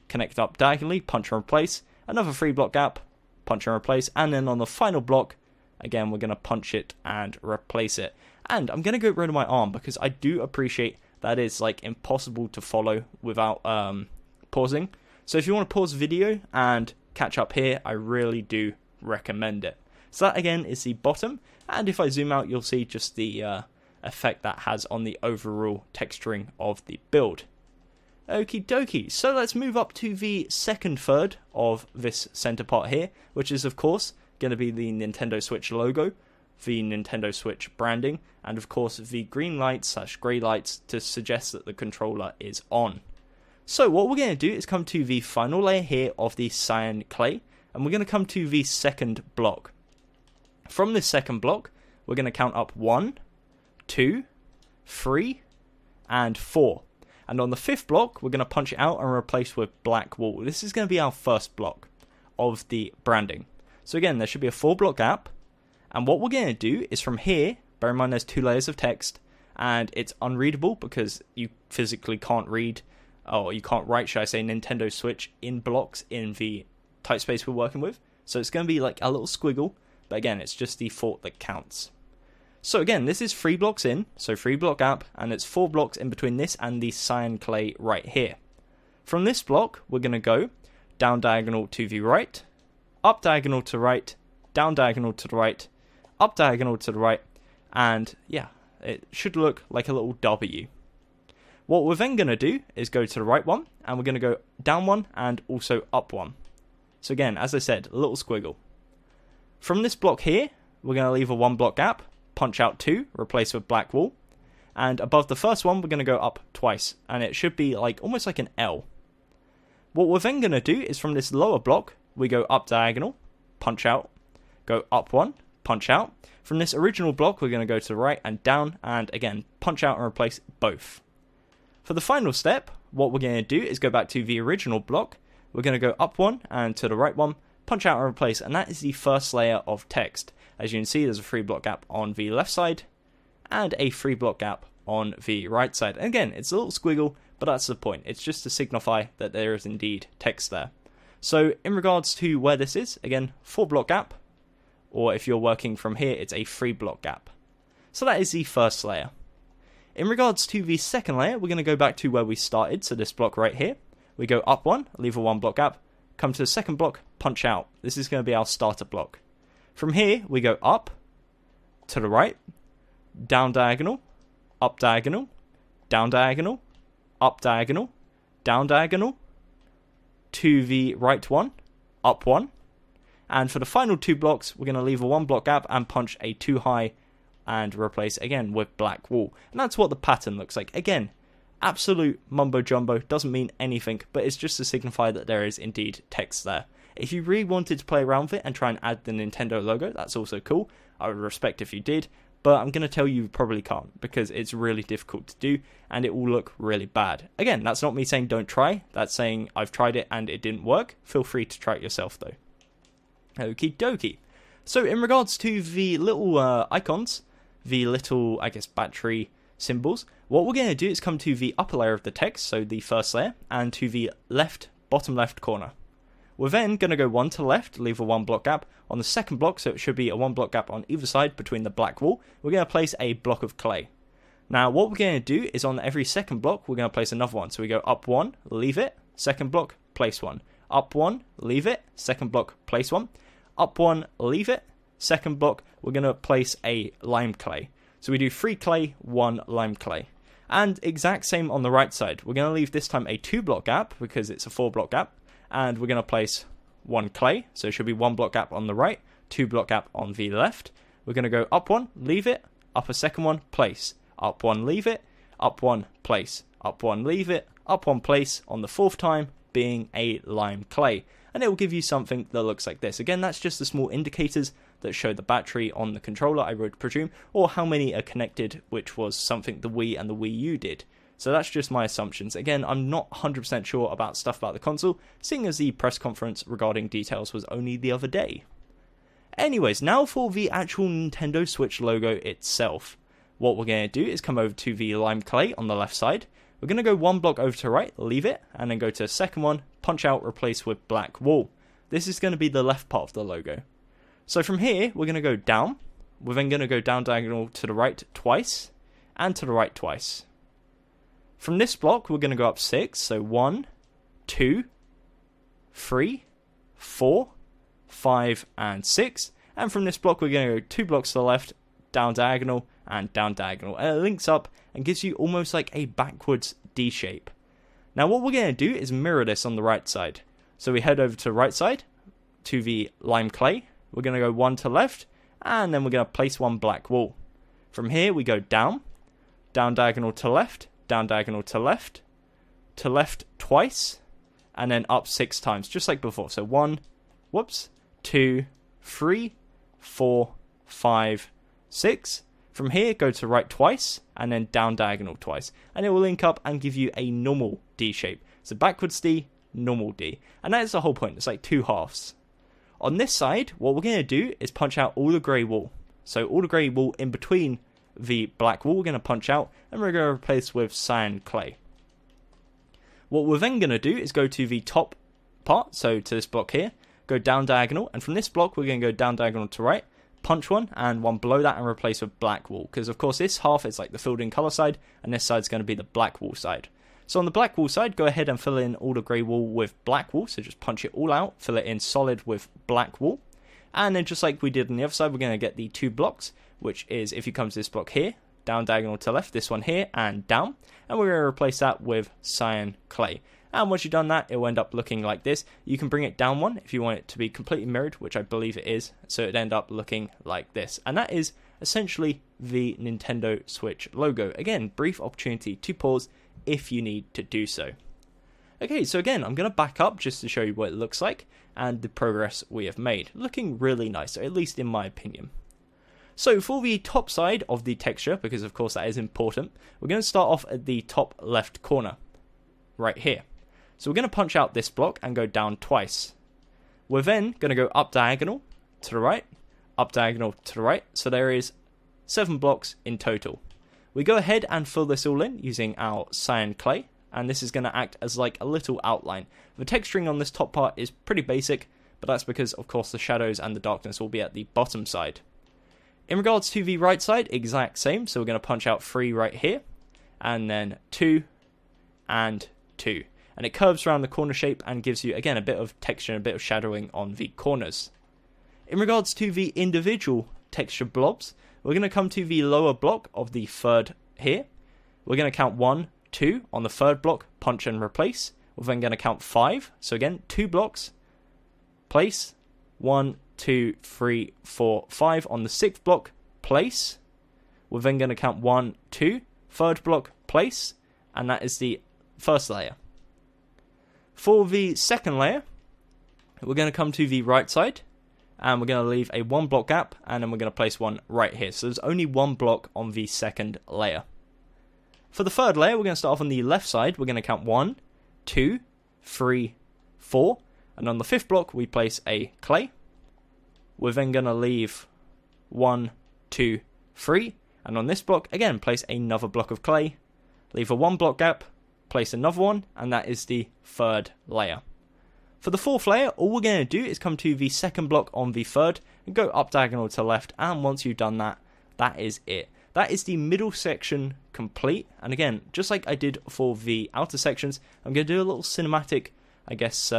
S2: connect up diagonally, punch and replace, another 3 block gap, punch and replace, and then on the final block, again, we're going to punch it and replace it. And I'm going to get rid of my arm because I do appreciate that is like impossible to follow without pausing. So if you want to pause the video and catch up here, I really do recommend it. So that again is the bottom, and if I zoom out, you'll see just the effect that has on the overall texturing of the build. Okie dokie, so let's move up to the second third of this center part here, which is of course going to be the Nintendo Switch logo, the Nintendo Switch branding, and of course the green lights / grey lights to suggest that the controller is on. So what we're going to do is come to the final layer here of the cyan clay, and we're going to come to the second block. From this second block, we're going to count up 1, 2, 3, and 4. And on the fifth block, we're going to punch it out and replace with black wool. This is going to be our first block of the branding. So again, there should be a 4 block gap. And what we're going to do is from here, bear in mind there's 2 layers of text, and it's unreadable because you physically can't read, or you can't write, should I say, Nintendo Switch in blocks in the type space we're working with. So it's going to be like a little squiggle, but again, it's just the thought that counts. So again, this is 3 blocks in, so 3 block gap, and it's 4 blocks in between this and the cyan clay right here. From this block, we're going to go down diagonal to the right, up diagonal to right, down diagonal to the right, up diagonal to the right, and yeah, it should look like a little W. What we're then going to do is go to the right one, and we're going to go down one and also up one. So again, as I said, a little squiggle. From this block here, we're going to leave a 1 block gap, punch out 2, replace with black wool, and above the first one, we're going to go up twice, and it should be like almost like an L. What we're then going to do is from this lower block, we go up diagonal, punch out, go up 1, punch out. From this original block, we're going to go to the right and down, and again, punch out and replace both. For the final step, what we're going to do is go back to the original block. We're going to go up 1 and to the right one, punch out and replace, and that is the first layer of text. As you can see, there's a 3 block gap on the left side and a 3 block gap on the right side. And again, it's a little squiggle, but that's the point. It's just to signify that there is indeed text there. So in regards to where this is, again, 4 block gap, or if you're working from here, it's a 3 block gap. So that is the first layer. In regards to the second layer, we're going to go back to where we started, so this block right here. We go up 1, leave a 1 block gap, come to the second block, punch out. This is going to be our starter block. From here, we go up, to the right, down diagonal, up diagonal, down diagonal, up diagonal, down diagonal, to the right one, up 1. And for the final 2 blocks, we're going to leave a 1 block gap and punch a 2 high and replace again with black wool. And that's what the pattern looks like. Again, absolute mumbo jumbo, doesn't mean anything, but it's just to signify that there is indeed text there. If you really wanted to play around with it and try and add the Nintendo logo, that's also cool. I would respect if you did, but I'm going to tell you probably can't because it's really difficult to do and it will look really bad. Again, that's not me saying don't try, that's saying I've tried it and it didn't work. Feel free to try it yourself though. Okie dokie. So in regards to the little icons, the little, I guess, battery symbols, what we're going to do is come to the upper layer of the text, so the first layer, and to the bottom left corner. We're then going to go 1 to the left, leave a 1 block gap. On the second block, so it should be a 1 block gap on either side between the black wall, we're going to place a block of clay. Now what we're going to do is on every second block, we're going to place another one. So we go up 1, leave it, second block, place 1. Up 1, leave it, second block, place 1. Up 1, leave it, second block, we're going to place a lime clay. So we do 3 clay, 1 lime clay. And exact same on the right side. We're going to leave this time a 2 block gap because it's a 4 block gap. And we're going to place 1 clay. So it should be 1 block gap on the right, 2 block gap on the left. We're going to go up 1, leave it, up a second one, place. Up 1, leave it, up 1, place. Up 1, leave it, up 1, place on the 4th time being a lime clay. And it will give you something that looks like this. Again, that's just the small indicators that show the battery on the controller, I would presume, or how many are connected, which was something the Wii and the Wii U did. So that's just my assumptions. Again, I'm not 100% sure about stuff about the console, seeing as the press conference regarding details was only the other day. Anyways, now for the actual Nintendo Switch logo itself. What we're going to do is come over to the lime clay on the left side. We're going to go 1 block over to the right, leave it, and then go to the second one, punch out, replace with black wall. This is going to be the left part of the logo. So from here, we're going to go down. We're then going to go down diagonal to the right twice, and to the right twice. From this block, we're going to go up 6, so 1, 2, 3, 4, 5, and 6. And from this block, we're going to go 2 blocks to the left, down diagonal, and down diagonal. And it links up and gives you almost like a backwards D shape. Now what we're going to do is mirror this on the right side. So we head over to the right side, to the lime clay. We're going to go 1 to left, and then we're going to place 1 black wall. From here, we go down, down diagonal to left, down diagonal to left twice, and then up 6 times, just like before. So 1, 2, 3, 4, 5, 6. From here, go to right twice, and then down diagonal twice. And it will link up and give you a normal D shape. So backwards D, normal D. And that is the whole point. It's like 2 halves. On this side, what we're going to do is punch out all the grey wool. So all the grey wool in between the black wool we're going to punch out, and we're going to replace with cyan clay. What we're then going to do is go to the top part, so to this block here, go down diagonal, and from this block we're going to go down diagonal to right, punch 1 and 1 below that and replace with black wool, because of course this half is like the filled in color side, and this side's going to be the black wool side. So on the black wool side, go ahead and fill in all the grey wool with black wool, so just punch it all out, fill it in solid with black wool, and then just like we did on the other side, we're going to get the 2 blocks, which is if you come to this block here, down diagonal to left, this one here, and down, and we're going to replace that with cyan clay. And once you've done that, it will end up looking like this. You can bring it down 1 if you want it to be completely mirrored, which I believe it is, so it'd end up looking like this. And that is essentially the Nintendo Switch logo. Again, brief opportunity to pause if you need to do so. Okay, so again, I'm going to back up just to show you what it looks like and the progress we have made. Looking really nice, at least in my opinion. So for the top side of the texture, because of course that is important, we're going to start off at the top left corner, right here. So we're going to punch out this block and go down twice. We're then going to go up diagonal to the right, up diagonal to the right, so there is 7 blocks in total. We go ahead and fill this all in using our cyan clay, and this is going to act as like a little outline. The texturing on this top part is pretty basic, but that's because of course the shadows and the darkness will be at the bottom side. In regards to the right side, exact same, so we're going to punch out 3 right here, and then 2 and 2. And it curves around the corner shape and gives you, again, a bit of texture and a bit of shadowing on the corners. In regards to the individual texture blobs, we're going to come to the lower block of the third here. We're going to count 1, 2 on the third block, punch and replace. We're then going to count 5. So again, 2 blocks, place, 1, 2, 3, 4, 5 on the 6th block, place. We're then going to count 1, 2, third block, place, and that is the first layer. For the second layer, we're going to come to the right side, and we're going to leave a 1 block gap, and then we're going to place 1 right here. So there's only 1 block on the second layer. For the third layer, we're going to start off on the left side. We're going to count 1, 2, 3, 4, and on the 5th block, we place a clay. We're then going to leave 1, 2, 3, And on this block, again, place another block of clay, leave a 1 block gap, place another one, and that is the third layer. For the fourth layer, all we're going to do is come to the second block on the third and go up diagonal to left, and once you've done that, that is it. That is the middle section complete, and again, just like I did for the outer sections, I'm going to do a little cinematic, I guess,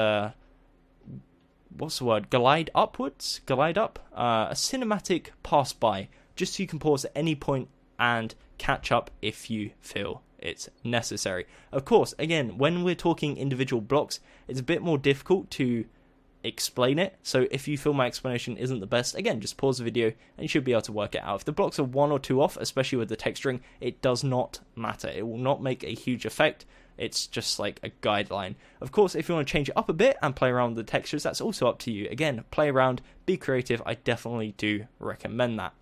S2: what's the word, glide upwards? Glide up? A cinematic pass by, just so you can pause at any point and catch up if you feel it's necessary. Of course, again, when we're talking individual blocks, it's a bit more difficult to explain it, so if you feel my explanation isn't the best, again, just pause the video and you should be able to work it out. If the blocks are 1 or 2 off, especially with the texturing, it does not matter. It will not make a huge effect. It's just like a guideline. Of course, if you want to change it up a bit and play around with the textures, that's also up to you. Again, play around, be creative. I definitely do recommend that.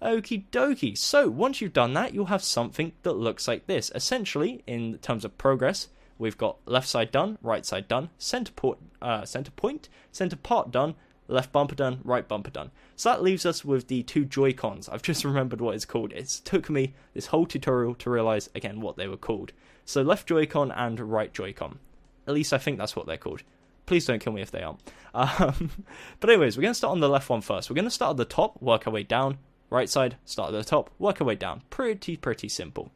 S2: Okie dokie. So once you've done that, you'll have something that looks like this. Essentially, in terms of progress, we've got left side done, right side done, center point, center part done, left bumper done, right bumper done. So that leaves us with the 2 Joy-Cons. I've just remembered what it's called. It took me this whole tutorial to realize, again, what they were called. So left Joy-Con and right Joy-Con. At least I think that's what they're called. Please don't kill me if they aren't. But anyways, we're going to start on the left one first. We're going to start at the top, work our way down. Right side, start at the top, work our way down. Pretty simple.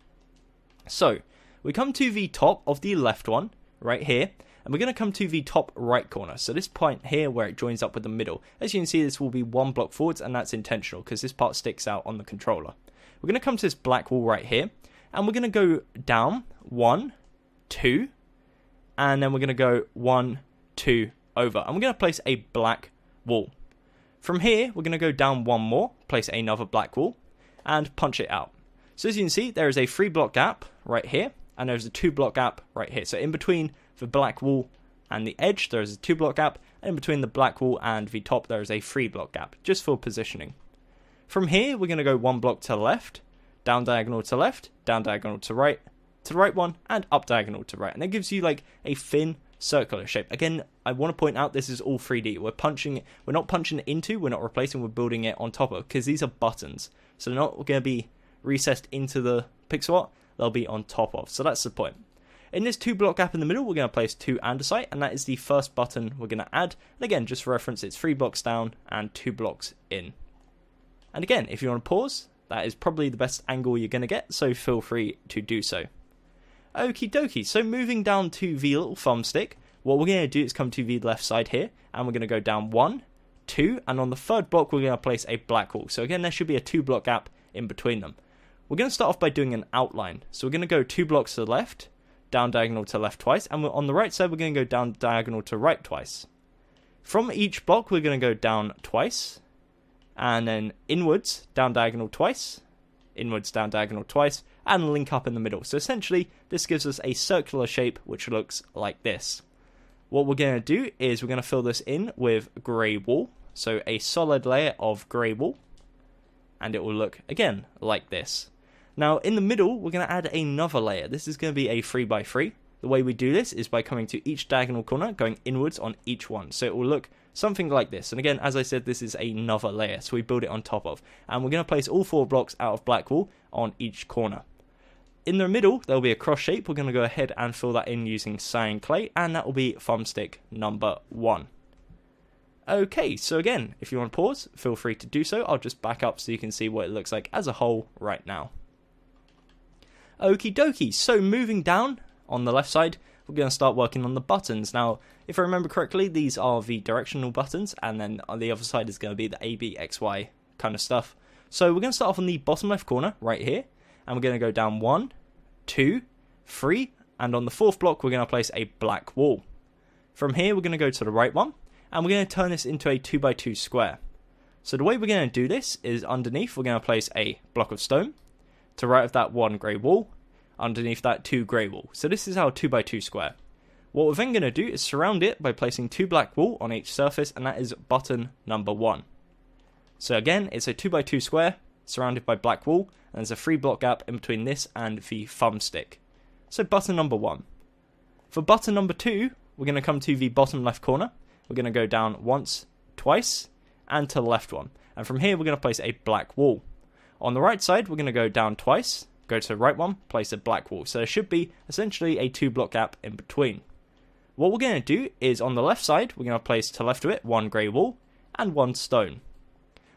S2: So, we come to the top of the left one, right here, and we're going to come to the top right corner. So this point here where it joins up with the middle. As you can see, this will be 1 block forwards, and that's intentional because this part sticks out on the controller. We're going to come to this black wall right here, and we're going to go down 1, 2, and then we're going to go 1, 2, over. And we're going to place a black wall. From here, we're going to go down 1 more, place another black wall, and punch it out. So as you can see, there is a 3 block gap right here, and there's a 2 block gap right here. So in between the black wall and the edge, there is a 2 block gap, and in between the black wall and the top, there is a 3 block gap, just for positioning. From here, we're going to go 1 block to the left, down diagonal to left, down diagonal to the right one, and up diagonal to right. And that gives you like a thin circular shape. Again, I want to point out this is all 3D. We're not punching it into, we're not replacing, we're building it on top of, because these are buttons. So they're not going to be recessed into the pixel art, they'll be on top of. So that's the point. In this 2 block gap in the middle, we're going to place 2 andesite, and that is the first button we're going to add. And again, just for reference, it's 3 blocks down and 2 blocks in. And again, if you want to pause, that is probably the best angle you're going to get, so feel free to do so. Okie dokie, so moving down to the little thumbstick, what we're going to do is come to the left side here, and we're going to go down 1, 2, and on the third block we're going to place a black wall. So again, there should be a 2 block gap in between them. We're going to start off by doing an outline. So we're going to go 2 blocks to the left, down diagonal to left twice, and on the right side we're going to go down diagonal to right twice. From each block we're going to go down twice, and then inwards, down diagonal twice, inwards, down diagonal twice, and link up in the middle. So essentially, this gives us a circular shape which looks like this. What we're going to do is we're going to fill this in with grey wool, so a solid layer of grey wool, and it will look, again, like this. Now, in the middle, we're going to add another layer. This is going to be a 3x3. The way we do this is by coming to each diagonal corner, going inwards on each one. So it will look something like this. And again, as I said, this is another layer, so we build it on top of. And we're going to place all 4 blocks out of black wool on each corner. In the middle, there will be a cross shape. We're going to go ahead and fill that in using cyan clay, and that will be thumbstick number 1. Okay, so again, if you want to pause, feel free to do so. I'll just back up so you can see what it looks like as a whole right now. Okie dokie, so moving down on the left side, we're going to start working on the buttons. Now, if I remember correctly, these are the directional buttons, and then on the other side is going to be the A, B, X, Y kind of stuff. So we're going to start off on the bottom left corner right here, and we're going to go down 1, 2, 3, and on the 4th block we're going to place a black wall. From here we're going to go to the right one, and we're going to turn this into a 2x2 square. So the way we're going to do this is underneath we're going to place a block of stone, to right of that 1 grey wall, underneath that 2 grey wall. So this is our 2x2 square. What we're then going to do is surround it by placing 2 black wool on each surface, and that is button number 1. So again, it's a 2x2 square surrounded by black wool, and there's a 3 block gap in between this and the thumbstick. So button number 1. For button number 2, we're going to come to the bottom left corner. We're going to go down once, twice, and to the left one. And from here we're going to place a black wall. On the right side, we're going to go down twice, go to the right one, place a black wall. So there should be essentially a 2-block gap in between. What we're going to do is on the left side, we're going to place to the left of it 1 grey wall and 1 stone.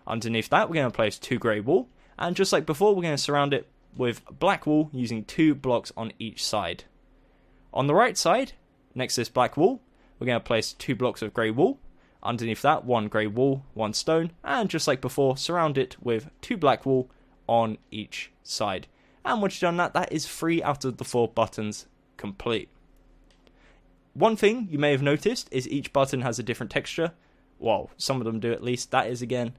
S2: Underneath that, we're going to place 2 grey wall, and just like before, we're going to surround it with black wool using 2 blocks on each side. On the right side, next to this black wall, we're going to place 2 blocks of grey wool. Underneath that, 1 grey wool, 1 stone, and just like before, surround it with 2 black wool on each side. And once you've done that, that is 3 out of the 4 buttons complete. One thing you may have noticed is each button has a different texture. Well, some of them do at least. That is, again,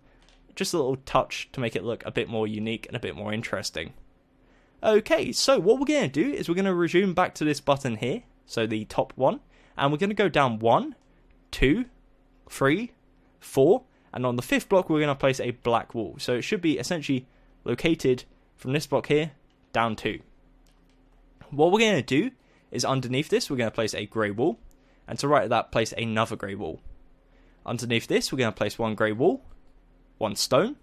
S2: just a little touch to make it look a bit more unique and a bit more interesting. Okay, so what we're going to do is we're going to resume back to this button here, so the top one, and we're going to go down 1, 2, 3, 4, and on the 5th block we're going to place a black wall. So it should be essentially located from this block here down 2. What we're going to do is underneath this we're going to place a grey wall, and to the right of that place another grey wall. Underneath this we're going to place 1 grey wall, 1 stone,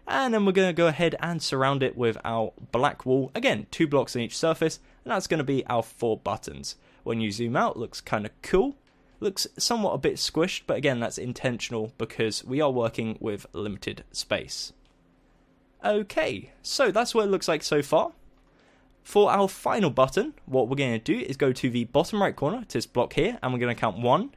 S2: and then we're going to go ahead and surround it with our black wall. Again, 2 blocks on each surface, and that's going to be our 4 buttons. When you zoom out, it looks kind of cool. Looks somewhat a bit squished, but again, that's intentional because we are working with limited space. Okay, so that's what it looks like so far. For our final button, what we're going to do is go to the bottom right corner to this block here, and we're going to count 1,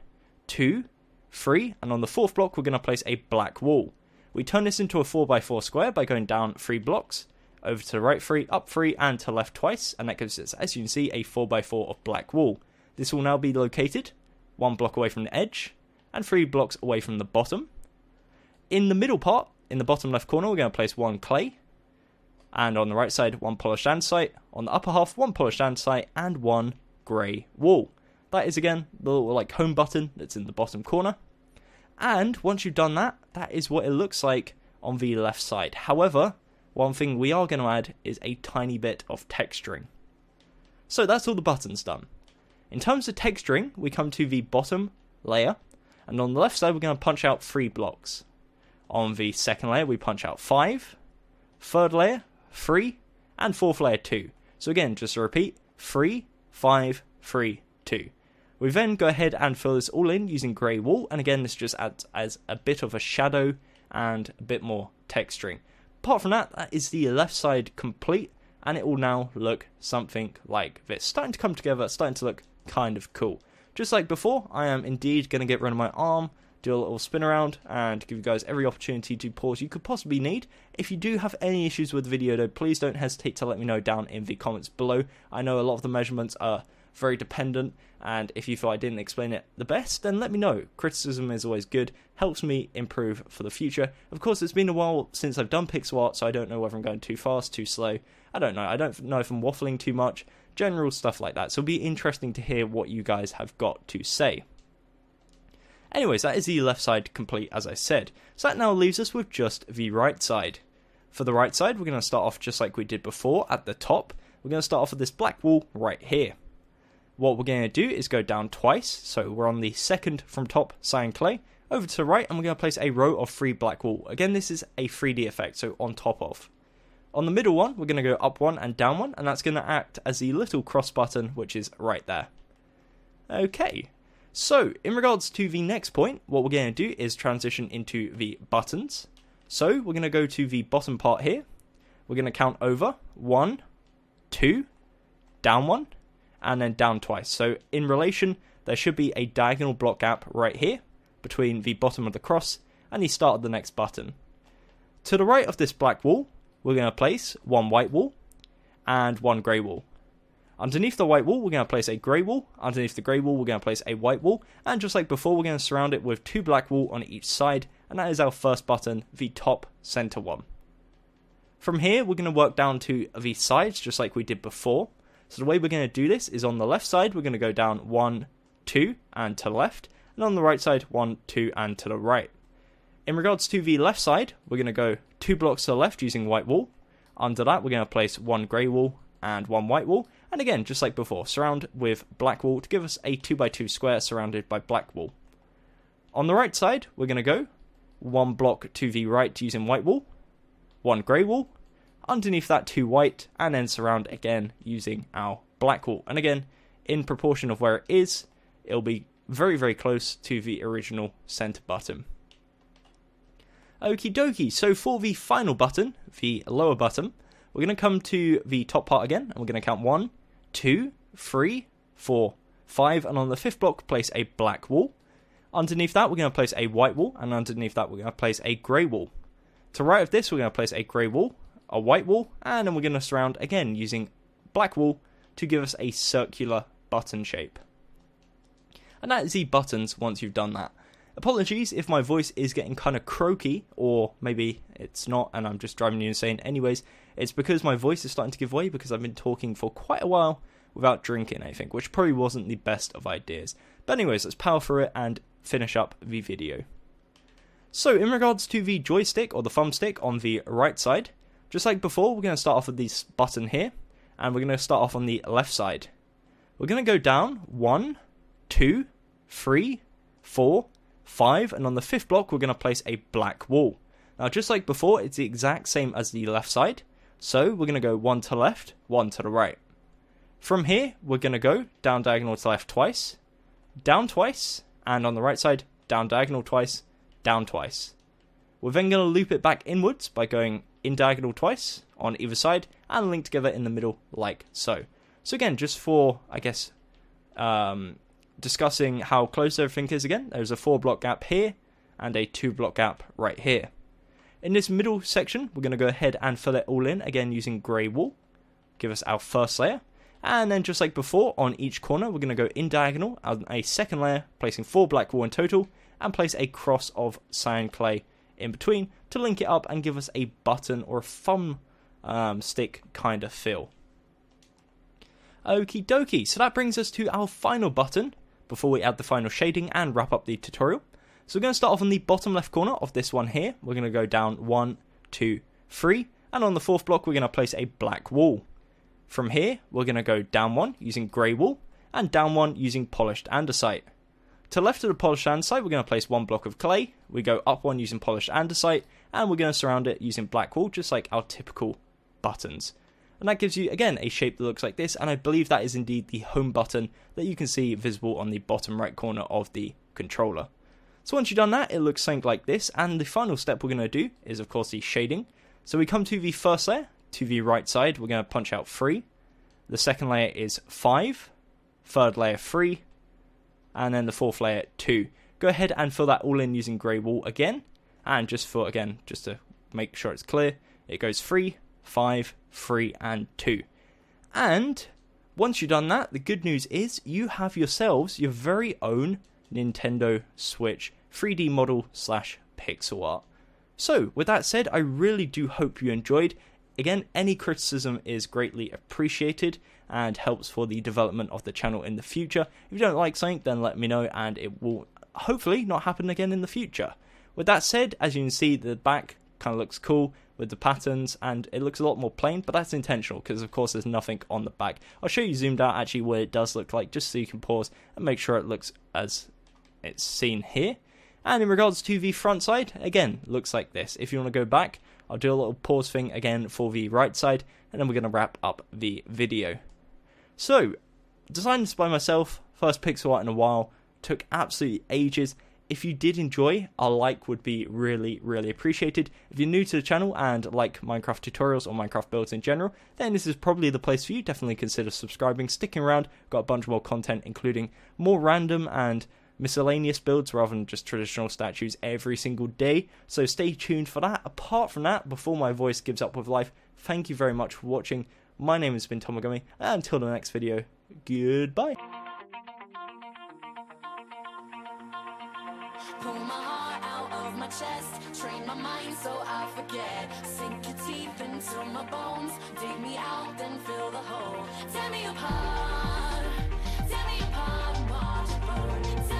S2: 2, 3, and on the 4th block, we're going to place a black wall. We turn this into a 4x4 square by going down 3 blocks, over to the right 3, up 3, and to left twice, and that gives us, as you can see, a 4x4 of black wall. This will now be located 1 block away from the edge, and 3 blocks away from the bottom. In the middle part, in the bottom left corner, we're going to place 1 clay, and on the right side, 1 polished andesite. On the upper half, 1 polished andesite, and 1 grey wall. That is, again, the little like home button that's in the bottom corner. And once you've done that, that is what it looks like on the left side. However, one thing we are going to add is a tiny bit of texturing. So that's all the buttons done. In terms of texturing, we come to the bottom layer, and on the left side we're going to punch out 3 blocks. On the second layer we punch out 5, third layer 3, and 4th layer 2. So again, just to repeat, 3, 5, 3, 2. We then go ahead and fill this all in using grey wool, and again this just adds as a bit of a shadow and a bit more texturing. Apart from that, that is the left side complete, and it will now look something like this. Starting to come together, starting to look kind of cool. Just like before, I am indeed going to get rid of my arm, do a little spin around, and give you guys every opportunity to pause you could possibly need. If you do have any issues with the video though, please don't hesitate to let me know down in the comments below. I know a lot of the measurements are very dependent, and if you feel I didn't explain it the best, then let me know. Criticism is always good, helps me improve for the future. Of course, it's been a while since I've done pixel art, so I don't know whether I'm going too fast, too slow. I don't know if I'm waffling too much, general stuff like that. So it'll be interesting to hear what you guys have got to say. Anyways, that is the left side complete, as I said. So that now leaves us with just the right side. For the right side, we're going to start off just like we did before at the top. We're going to start off with this black wall right here. What we're going to do is go down twice, so we're on the second from top cyan clay, over to the right, and we're going to place a row of 3 black wool. Again, this is a 3D effect, so on top of. On the middle one, we're going to go up 1 and down 1, and that's going to act as the little cross button, which is right there. Okay, so in regards to the next point, what we're going to do is transition into the buttons. So we're going to go to the bottom part here. We're going to count over 1, 2, down 1, and then down twice. So in relation, there should be a diagonal block gap right here between the bottom of the cross and the start of the next button. To the right of this black wall, we're going to place 1 white wall and 1 grey wall. Underneath the white wall, we're going to place a grey wall. Underneath the grey wall, we're going to place a white wall. And just like before, we're going to surround it with 2 black wool on each side. And that is our first button, the top center one. From here, we're going to work down to the sides, just like we did before. So the way we're going to do this is on the left side, we're going to go down 1, 2, and to the left. And on the right side, 1, 2, and to the right. In regards to the left side, we're going to go 2 blocks to the left using white wool. Under that, we're going to place 1 grey wool and 1 white wool. And again, just like before, surround with black wool to give us a 2x2 square surrounded by black wool. On the right side, we're going to go 1 block to the right using white wool, 1 grey wool. underneath that 2 white, and then surround again using our black wool. And again, in proportion of where it is, it'll be very, very close to the original center button. Okie dokie, so for the final button, the lower button, we're going to come to the top part again, and we're going to count 1, 2, 3, 4, 5, and on the 5th block, place a black wool. Underneath that, we're going to place a white wool, and underneath that, we're going to place a grey wool. To right of this, we're going to place a grey wool, a white wool, and then we're going to surround again using black wool to give us a circular button shape. And that is the buttons once you've done that. Apologies if my voice is getting kind of croaky, or maybe it's not and I'm just driving you insane. Anyways, it's because my voice is starting to give way because I've been talking for quite a while without drinking anything, which probably wasn't the best of ideas. But anyways, let's power through it and finish up the video. So in regards to the joystick or the thumbstick on the right side, just like before, we're going to start off with this button here, and we're going to start off on the left side. We're going to go down 1, 2, 3, 4, 5, and on the 5th block we're going to place a black wool. Now just like before, it's the exact same as the left side, so we're going to go 1 to the left, 1 to the right. From here we're going to go down diagonal to the left twice, down twice, and on the right side down diagonal twice, down twice. We're then going to loop it back inwards by going in diagonal twice on either side and link together in the middle like so. So again, just for, I guess, discussing how close everything is again, there's a 4 block gap here and a 2 block gap right here. In this middle section, we're going to go ahead and fill it all in, again using grey wool, give us our first layer, and then just like before, on each corner, we're going to go in diagonal on a second layer, placing 4 black wool in total, and place a cross of cyan clay in between to link it up and give us a button or a thumb stick kind of feel. Okie dokie, so that brings us to our final button before we add the final shading and wrap up the tutorial. So we're going to start off on the bottom left corner of this one here. We're going to go down 1, 2, 3, and on the 4th block we're going to place a black wool. From here we're going to go down 1 using grey wool and down 1 using polished andesite. To the left of the polished andesite we're going to place 1 block of clay, we go up 1 using polished andesite, and we're going to surround it using black wool just like our typical buttons. And that gives you, again, a shape that looks like this, and I believe that is indeed the home button that you can see visible on the bottom right corner of the controller. So once you've done that, it looks something like this, and the final step we're going to do is, of course, the shading. So we come to the first layer, to the right side, we're going to punch out 3. The second layer is 5, third layer 3, and then the 4th layer 2. Go ahead and fill that all in using grey wool again, and just to make sure it's clear, it goes 3, 5, 3, and 2. And once you've done that, the good news is you have yourselves your very own Nintendo Switch 3D model / pixel art. So with that said, I really do hope you enjoyed. Again, any criticism is greatly appreciated and helps for the development of the channel in the future. If you don't like something, then let me know and it will hopefully not happen again in the future. With that said, as you can see, the back kind of looks cool with the patterns and it looks a lot more plain, but that's intentional because of course there's nothing on the back. I'll show you zoomed out actually what it does look like just so you can pause and make sure it looks as it's seen here. And in regards to the front side, again, looks like this. If you want to go back, I'll do a little pause thing again for the right side, and then we're going to wrap up the video. So, designed this by myself, first pixel art in a while, took absolutely ages. If you did enjoy, a like would be really, really appreciated. If you're new to the channel and like Minecraft tutorials or Minecraft builds in general, then this is probably the place for you. Definitely consider subscribing, sticking around. Got a bunch more content, including more random and miscellaneous builds rather than just traditional statues every single day. So stay tuned for that. Apart from that, before my voice gives up with life, thank you very much for watching. My name has been Gummy, and until the next video, goodbye.
S1: Pull my heart out of my chest, train my mind so I forget. Sink your teeth into my bones, dig me out, then fill the hole. Tear me apart, and watch it burn.